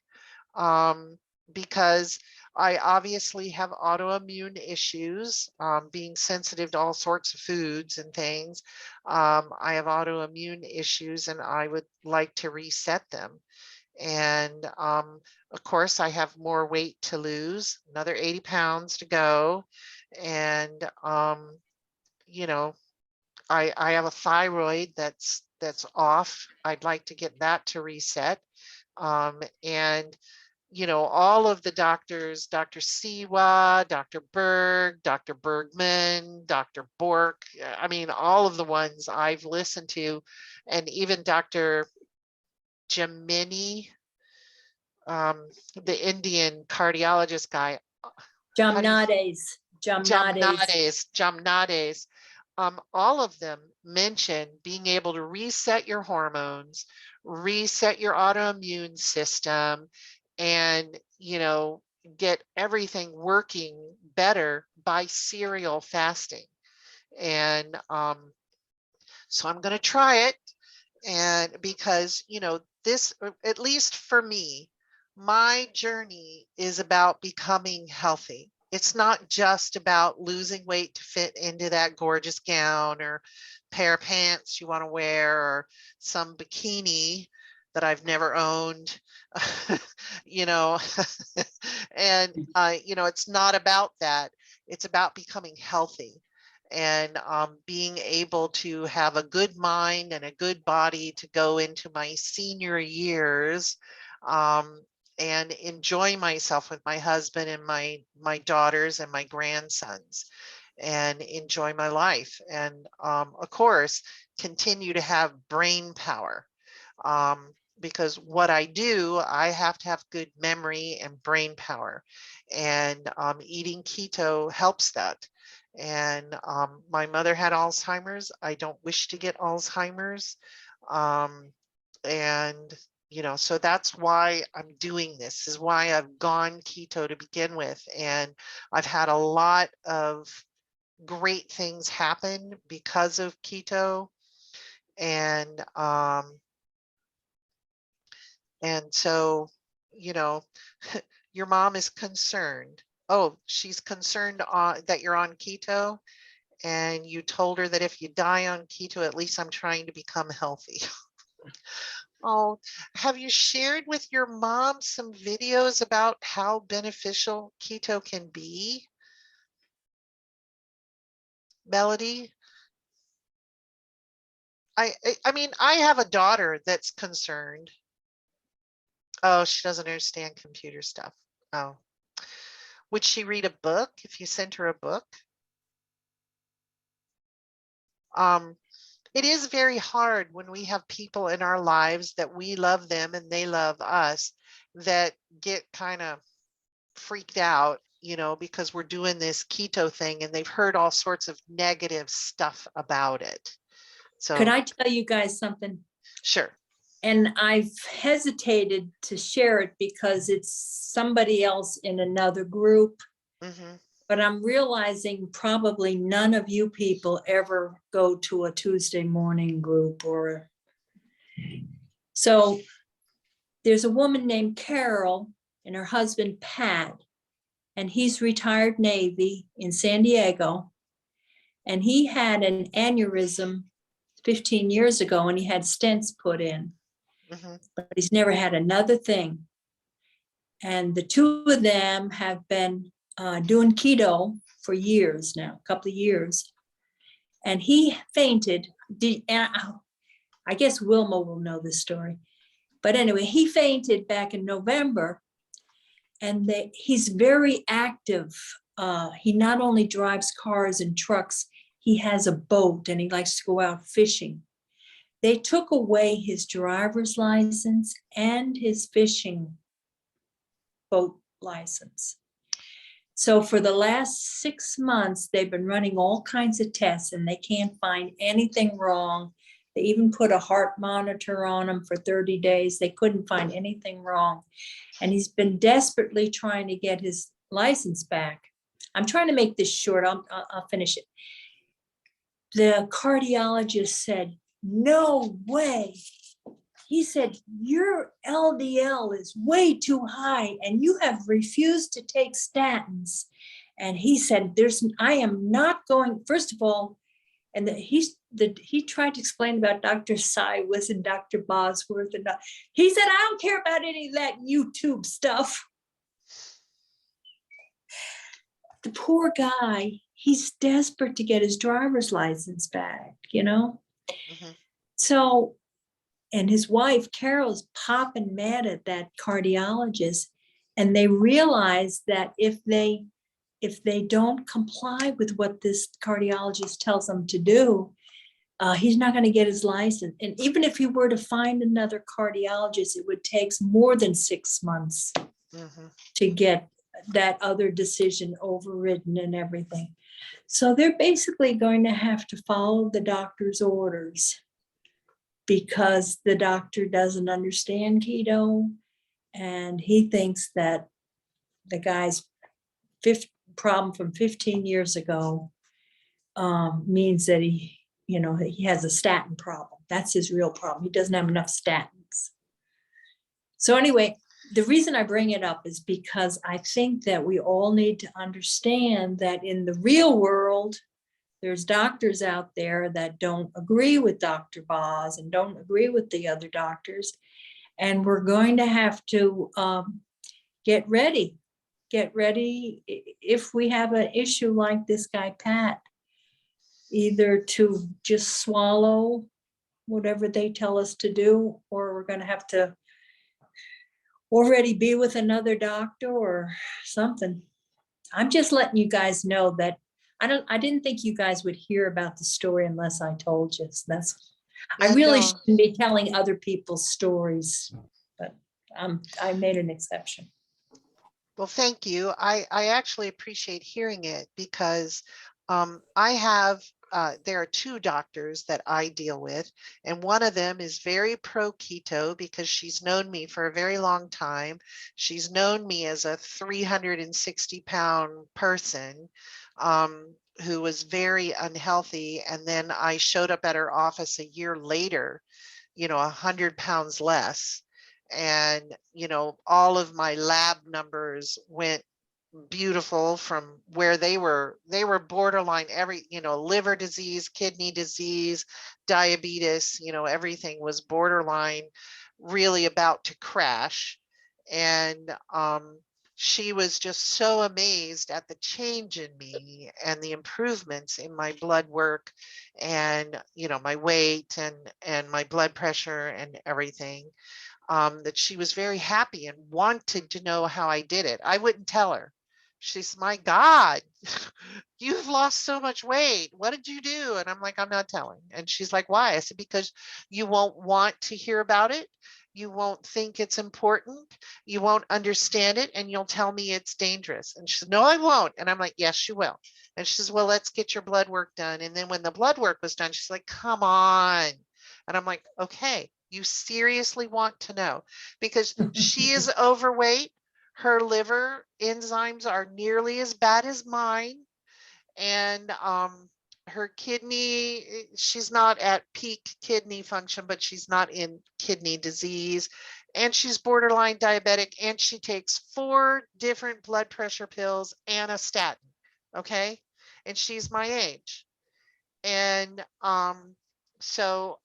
because I obviously have autoimmune issues, being sensitive to all sorts of foods and things. I have autoimmune issues, and I would like to reset them. And of course, I have more weight to lose, another 80 pounds to go. And, you know, I have a thyroid that's off. I'd like to get that to reset. And you know, all of the doctors, Dr. Siwa, Dr. Berg, Dr. Bergman, Dr. Bork, I mean, all of the ones I've listened to, and even Dr. Jamini, the Indian cardiologist guy. Jamnades. All of them mention being able to reset your hormones, reset your autoimmune system, and, you know, get everything working better by serial fasting. And so I'm going to try it. And because, you know, this, at least for me, my journey is about becoming healthy. It's not just about losing weight to fit into that gorgeous gown or pair of pants you want to wear, or some bikini that I've never owned, you know. And, you know, it's not about that. It's about becoming healthy, and being able to have a good mind and a good body to go into my senior years, and enjoy myself with my husband and my daughters and my grandsons, and enjoy my life. And of course, continue to have brain power. Because what I do, I have to have good memory and brain power. And eating keto helps that. And my mother had Alzheimer's. I don't wish to get Alzheimer's. And, you know, so that's why I'm doing this, is why I've gone keto to begin with. And I've had a lot of great things happen because of keto. And so, you know, your mom is concerned. Oh, she's concerned that you're on keto, and you told her that if you die on keto, at least I'm trying to become healthy. Oh, have you shared with your mom some videos about how beneficial keto can be? Melody? I mean, I have a daughter that's concerned. Oh, she doesn't understand computer stuff. Oh. Would she read a book if you sent her a book? It is very hard when we have people in our lives that we love them and they love us that get kind of freaked out, you know, because we're doing this keto thing and they've heard all sorts of negative stuff about it. So Could I tell you guys something? Sure. And I've hesitated to share it because it's somebody else in another group. Mm-hmm. But I'm realizing probably none of you people ever go to a Tuesday morning group or. So there's a woman named Carol and her husband Pat, and he's retired Navy in San Diego. And he had an aneurysm 15 years ago and he had stents put in, but he's never had another thing. And the two of them have been doing keto for years now, a couple of years. And he fainted. I guess Wilma will know this story. But anyway, he fainted back in November. And he's very active. He not only drives cars and trucks, he has a boat and he likes to go out fishing. They took away his driver's license and his fishing boat license. So for the last 6 months, they've been running all kinds of tests and they can't find anything wrong. They even put a heart monitor on him for 30 days. They couldn't find anything wrong. And he's been desperately trying to get his license back. I'm trying to make this short. I'll finish it. The cardiologist said, no way. He said, your LDL is way too high and you have refused to take statins. And he said, I am not going, first of all, and he tried to explain about Dr. Cywis and Dr. Bosworth. And he said, I don't care about any of that YouTube stuff. The poor guy, he's desperate to get his driver's license back, you know? Mm-hmm. So, and his wife, Carol's popping mad at that cardiologist. And they realize that if they don't comply with what this cardiologist tells them to do, he's not going to get his license. And even if he were to find another cardiologist, it would take more than 6 months to get that other decision overridden and everything. So they're basically going to have to follow the doctor's orders because the doctor doesn't understand keto. And he thinks that the guy's problem from 15 years ago means that he has a statin problem. That's his real problem. He doesn't have enough statins. So anyway, the reason I bring it up is because I think that we all need to understand that in the real world, there's doctors out there that don't agree with Dr. Boz and don't agree with the other doctors. And we're going to have to get ready if we have an issue like this guy, Pat, either to just swallow whatever they tell us to do, or we're going to have to already be with another doctor or something. I'm just letting you guys know that I didn't think you guys would hear about the story unless I told you. So I really shouldn't be telling other people's stories, but I made an exception. Well, thank you. I actually appreciate hearing it because there are 2 doctors that I deal with, and one of them is very pro keto because she's known me for a very long time. She's known me as a 360-pound person who was very unhealthy. And then I showed up at her office a year later, 100 pounds less. And, all of my lab numbers went beautiful from where they were borderline liver disease, kidney disease, diabetes, everything was borderline, really about to crash. And she was just so amazed at the change in me and the improvements in my blood work and my weight and my blood pressure and everything. that she was very happy and wanted to know how I did it. I wouldn't tell her. She's, my God, you've lost so much weight. What did you do? And I'm like, I'm not telling. And she's like, why? I said, because you won't want to hear about it. You won't think it's important. You won't understand it. And you'll tell me it's dangerous. And she said, no, I won't. And I'm like, yes, you will. And she says, well, let's get your blood work done. And then when the blood work was done, she's like, come on. And I'm like, okay, you seriously want to know? Because she is overweight. Her liver enzymes are nearly as bad as mine. And her kidney, she's not at peak kidney function, but she's not in kidney disease. And she's borderline diabetic, and she takes 4 different blood pressure pills and a statin. Okay. And she's my age. And so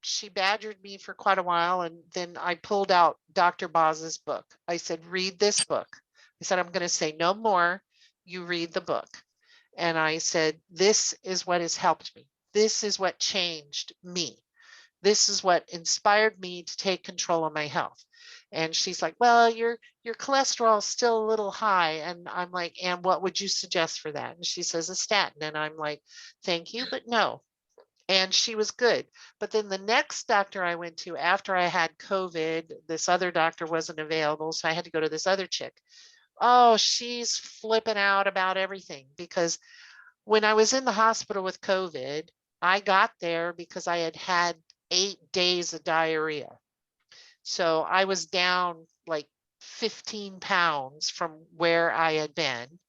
she badgered me for quite a while, and then I pulled out Dr. Boz's book. I said, read this book. I said, I'm going to say no more. You read the book. And I said, this is what has helped me. This is what changed me. This is what inspired me to take control of my health. And she's like, well, your cholesterol is still a little high. And I'm like, and what would you suggest for that? And she says a statin. And I'm like, thank you, but no. And she was good. But then the next doctor I went to after I had COVID, this other doctor wasn't available. So I had to go to this other chick. Oh, she's flipping out about everything, because when I was in the hospital with COVID, I got there because I had had 8 days of diarrhea. So I was down like 15 pounds from where I had been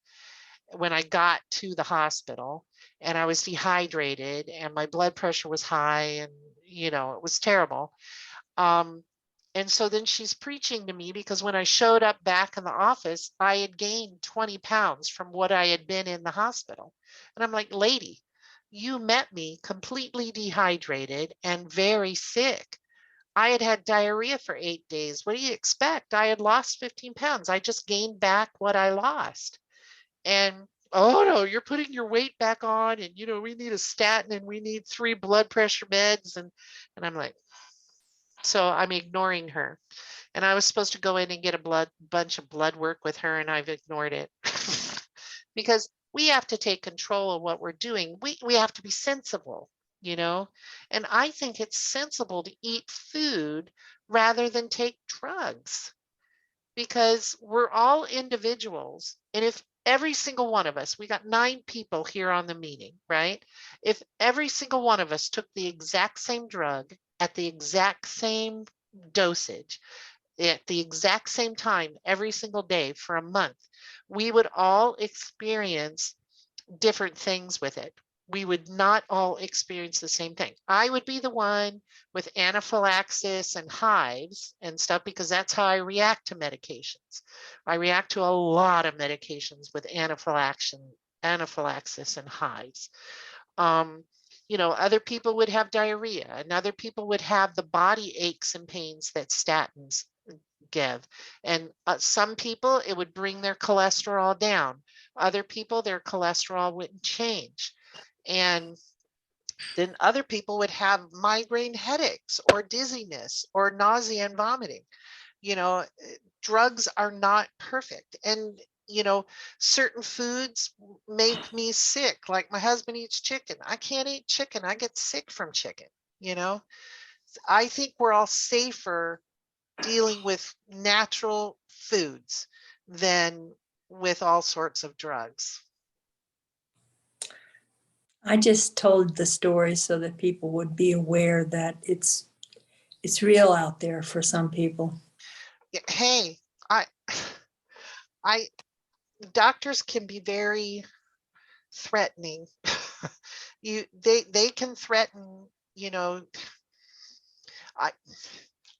when I got to the hospital, and I was dehydrated and my blood pressure was high, and it was terrible. And so then she's preaching to me, because when I showed up back in the office, I had gained 20 pounds from what I had been in the hospital. And I'm like, lady, you met me completely dehydrated and very sick. I had had diarrhea for 8 days. What do you expect? I had lost 15 pounds. I just gained back what I lost. And oh no, you're putting your weight back on, and we need a statin, and we need 3 blood pressure meds, and I'm like, so I'm ignoring her. And I was supposed to go in and get a bunch of blood work with her, and I've ignored it. Because we have to take control of what we're doing. We have to be sensible, and I think it's sensible to eat food rather than take drugs, because we're all individuals. And if every single one of us, we got 9 people here on the meeting, right? If every single one of us took the exact same drug at the exact same dosage, at the exact same time, every single day for a month, we would all experience different things with it. We would not all experience the same thing. I would be the one with anaphylaxis and hives and stuff, because that's how I react to medications. I react to a lot of medications with anaphylaxis and hives. Other people would have diarrhea, and other people would have the body aches and pains that statins give. And some people, it would bring their cholesterol down. Other people, their cholesterol wouldn't change. And then other people would have migraine headaches or dizziness or nausea and vomiting. Drugs are not perfect. And certain foods make me sick. Like my husband eats chicken. I can't eat chicken. I get sick from chicken. I think we're all safer dealing with natural foods than with all sorts of drugs. I just told the story so that people would be aware that it's real out there for some people. Hey, doctors can be very threatening. They can threaten,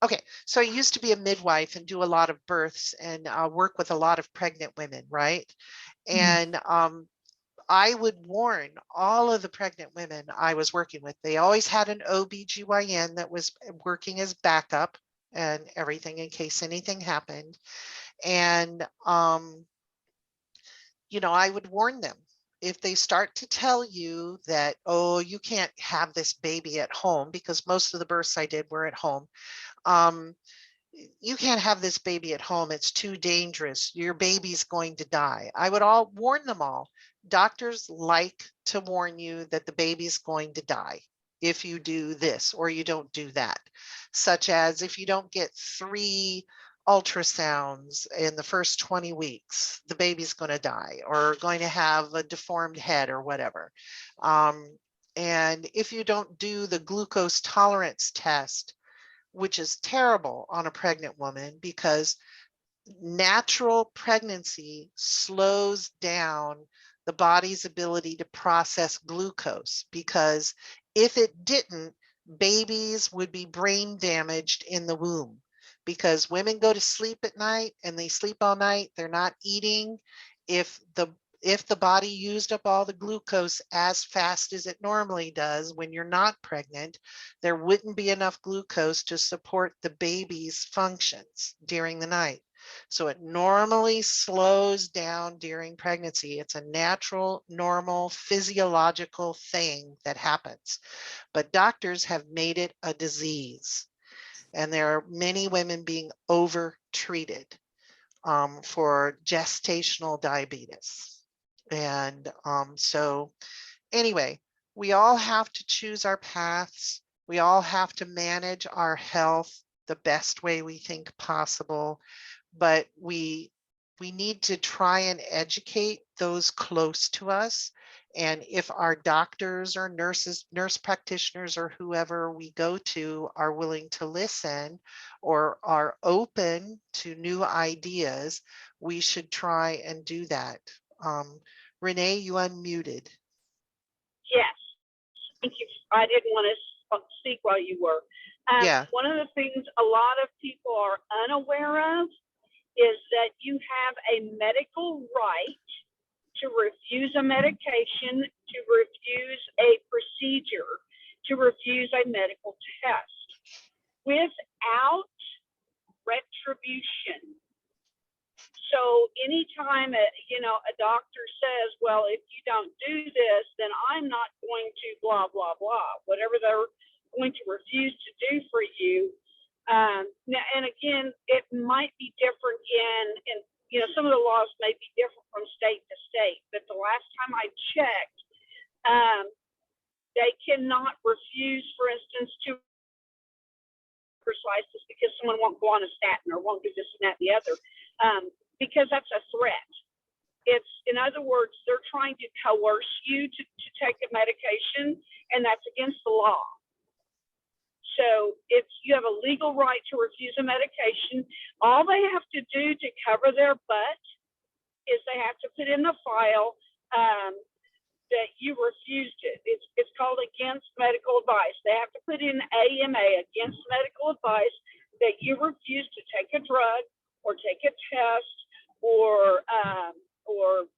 okay, so I used to be a midwife and do a lot of births and work with a lot of pregnant women, right? And I would warn all of the pregnant women I was working with. They always had an OBGYN that was working as backup and everything in case anything happened. And, I would warn them. If they start to tell you that, oh, you can't have this baby at home, because most of the births I did were at home. you can't have this baby at home. It's too dangerous. Your baby's going to die. I would all warn them all. Doctors like to warn you that the baby's going to die if you do this or you don't do that, such as if you don't get 3 ultrasounds in the first 20 weeks, the baby's going to die or going to have a deformed head or whatever. And if you don't do the glucose tolerance test, which is terrible on a pregnant woman because natural pregnancy slows down the body's ability to process glucose, because if it didn't, babies would be brain damaged in the womb, because women go to sleep at night and they sleep all night, they're not eating. If the body used up all the glucose as fast as it normally does when you're not pregnant, there wouldn't be enough glucose to support the baby's functions during the night. So it normally slows down during pregnancy. It's a natural, normal, physiological thing that happens. But doctors have made it a disease. And there are many women being over-treated for gestational diabetes. And so anyway, we all have to choose our paths. We all have to manage our health the best way we think possible. But we need to try and educate those close to us. And if our doctors or nurses, nurse practitioners, or whoever we go to are willing to listen or are open to new ideas, we should try and do that. Renee, you unmuted. Yes, thank you. I didn't want to speak while you were. Yeah. One of the things a lot of people are unaware of is that you have a medical right to refuse a medication, to refuse a procedure, to refuse a medical test without retribution. So anytime a doctor says, well, if you don't do this, then I'm not going to blah, blah, blah, whatever they're going to refuse to do for you. Now, and again, it might be different in some of the laws may be different from state to state, but the last time I checked, they cannot refuse, for instance, to slices because someone won't go on a statin or won't do this and that and the other, because that's a threat. It's, in other words, they're trying to coerce you to take a medication, and that's against the law. So if you have a legal right to refuse a medication, all they have to do to cover their butt is they have to put in the file that you refused it. It's called against medical advice. They have to put in AMA, against medical advice, that you refuse to take a drug or take a test or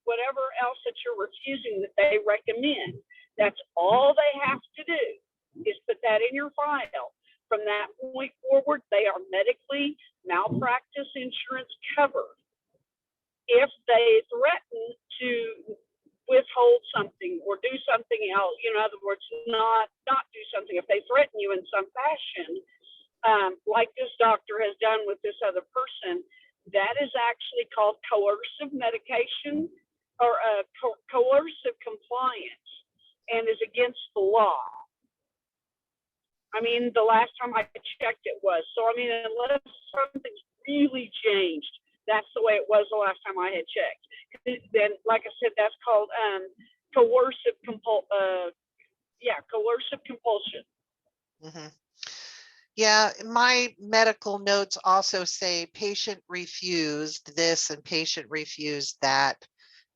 whatever else that you're refusing that they recommend. That's all they have to do, is put that in your file. From that point forward, they are medically malpractice insurance covered. If they threaten to withhold something or do something else, in other words, not do something, if they threaten you in some fashion, like this doctor has done with this other person, that is actually called coercive medication or coercive compliance, and is against the law. I mean, the last time I checked it was. So, I mean, unless something's really changed, that's the way it was the last time I had checked. Then, like I said, that's called coercive compulsion. Mm-hmm. Yeah, my medical notes also say patient refused this and patient refused that.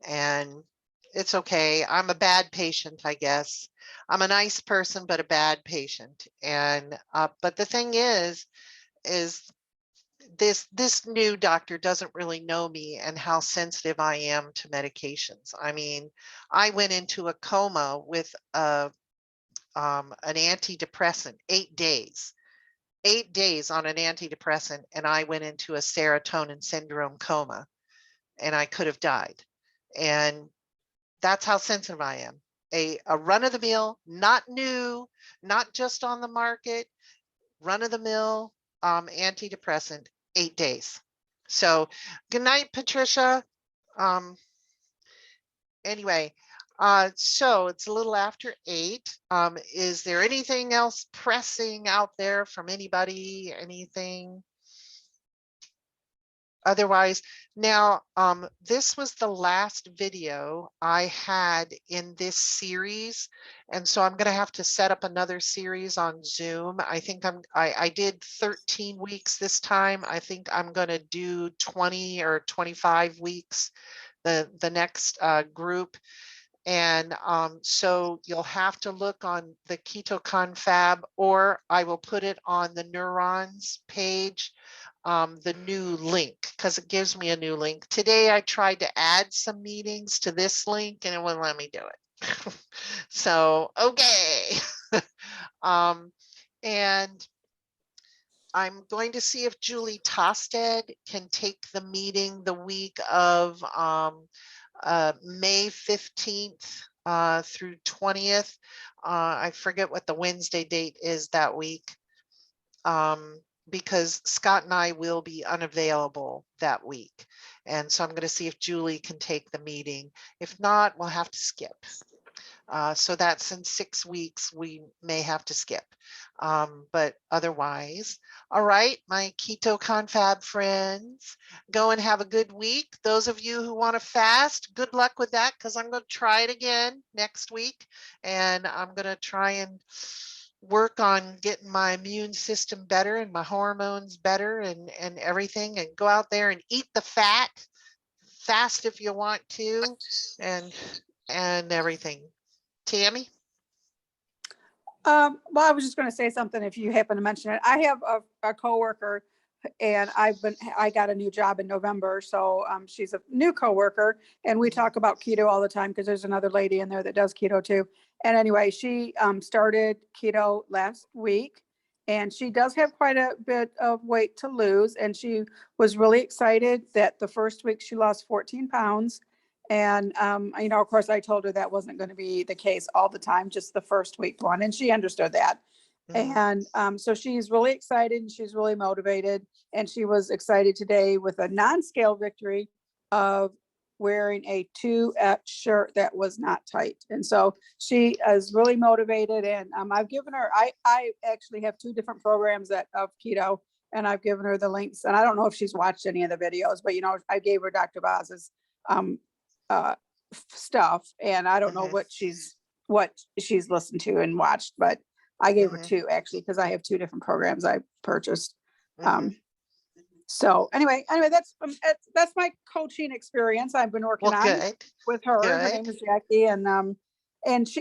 And it's okay. I'm a bad patient, I guess. I'm a nice person, but a bad patient. And but the thing is this new doctor doesn't really know me and how sensitive I am to medications. I mean, I went into a coma with an antidepressant, 8 days. 8 days on an antidepressant, and I went into a serotonin syndrome coma, and I could have died. And that's how sensitive I am. A run-of-the-mill, not new, not just on the market, run-of-the-mill antidepressant 8 days. So good night, Patricia. Anyway, so it's a little after 8. Is there anything else pressing out there from anybody? Anything? Otherwise, now, this was the last video I had in this series. And so I'm going to have to set up another series on Zoom. I think I did 13 weeks this time. I think I'm going to do 20 or 25 weeks, the next group. And so you'll have to look on the Keto Confab, or I will put it on the Neurons page, the new link, because it gives me a new link. Today I tried to add some meetings to this link and it wouldn't let me do it. So, okay. And I'm going to see if Julie Tosted can take the meeting the week of May 15th through 20th. I forget what the Wednesday date is that week, because Scott and I will be unavailable that week. And so I'm going to see if Julie can take the meeting. If not, we'll have to skip. So that's in 6 weeks, we may have to skip. But otherwise, all right, my Keto Confab friends, go and have a good week. Those of you who want to fast, good luck with that, because I'm going to try it again next week. And I'm going to try and work on getting my immune system better and my hormones better and everything, and go out there and eat the fat, fast if you want to, and everything. Tammy? Well, I was just going to say something if you happen to mention it. I have a coworker, and I got a new job in November. So she's a new coworker, and we talk about keto all the time because there's another lady in there that does keto too. And anyway, she started keto last week, and she does have quite a bit of weight to lose. And she was really excited that the first week she lost 14 pounds. And, you know, of course, I told her that wasn't going to be the case all the time, just the first week one. And she understood that. And so she's really excited and she's really motivated. And she was excited today with a non-scale victory of wearing a 2X shirt that was not tight. And so she is really motivated. And I've given her, I actually have 2 different programs of keto, and I've given her the links. And I don't know if she's watched any of the videos, but, you know, I gave her Dr. Boz's stuff, and I don't know what she's listened to and watched, but I gave her 2 actually, because I have 2 different programs I purchased. So anyway, that's my coaching experience I've been working on with her. Her name is Jackie, and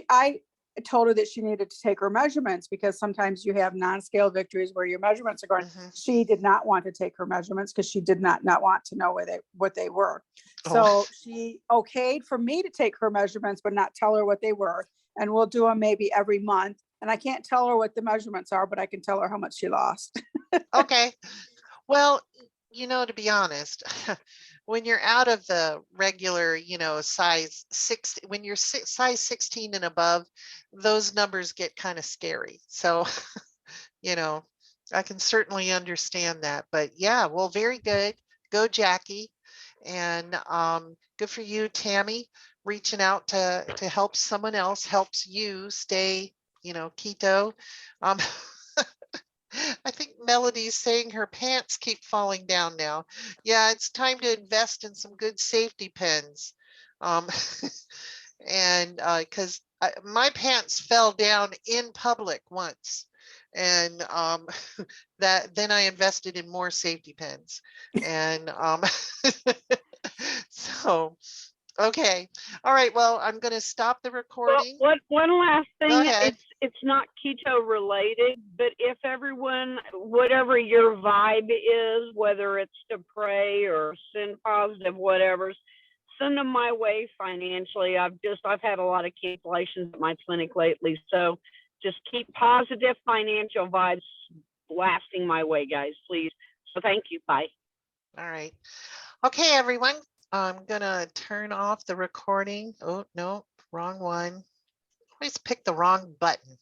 I told her that she needed to take her measurements, because sometimes you have non-scale victories where your measurements are going. She did not want to take her measurements because she did not want to know what they were. So she okayed for me to take her measurements, but not tell her what they were. And we'll do them maybe every month. And I can't tell her what the measurements are, but I can tell her how much she lost. Okay. Well, you know, to be honest, when you're out of the regular, you know, size 6, when you're size 16 and above, those numbers get kind of scary. So, you know, I can certainly understand that. But yeah, well, very good. Go, Jackie. And good for you, Tammy, reaching out to help someone else, helps you stay, you know, keto. I think Melody's saying her pants keep falling down now. Yeah, it's time to invest in some good safety pins. And because my pants fell down in public once. And then I invested in more safety pins. And so, okay. All right. Well, I'm going to stop the recording. Well, one last thing. It's not keto related, but if everyone, whatever your vibe is, whether it's to pray or send positive, whatever, send them my way financially. I've had a lot of cancellations at my clinic lately. So just keep positive financial vibes blasting my way, guys, please. So thank you. Bye. All right. Okay, everyone. I'm going to turn off the recording. Oh, no, wrong one. Always pick the wrong button.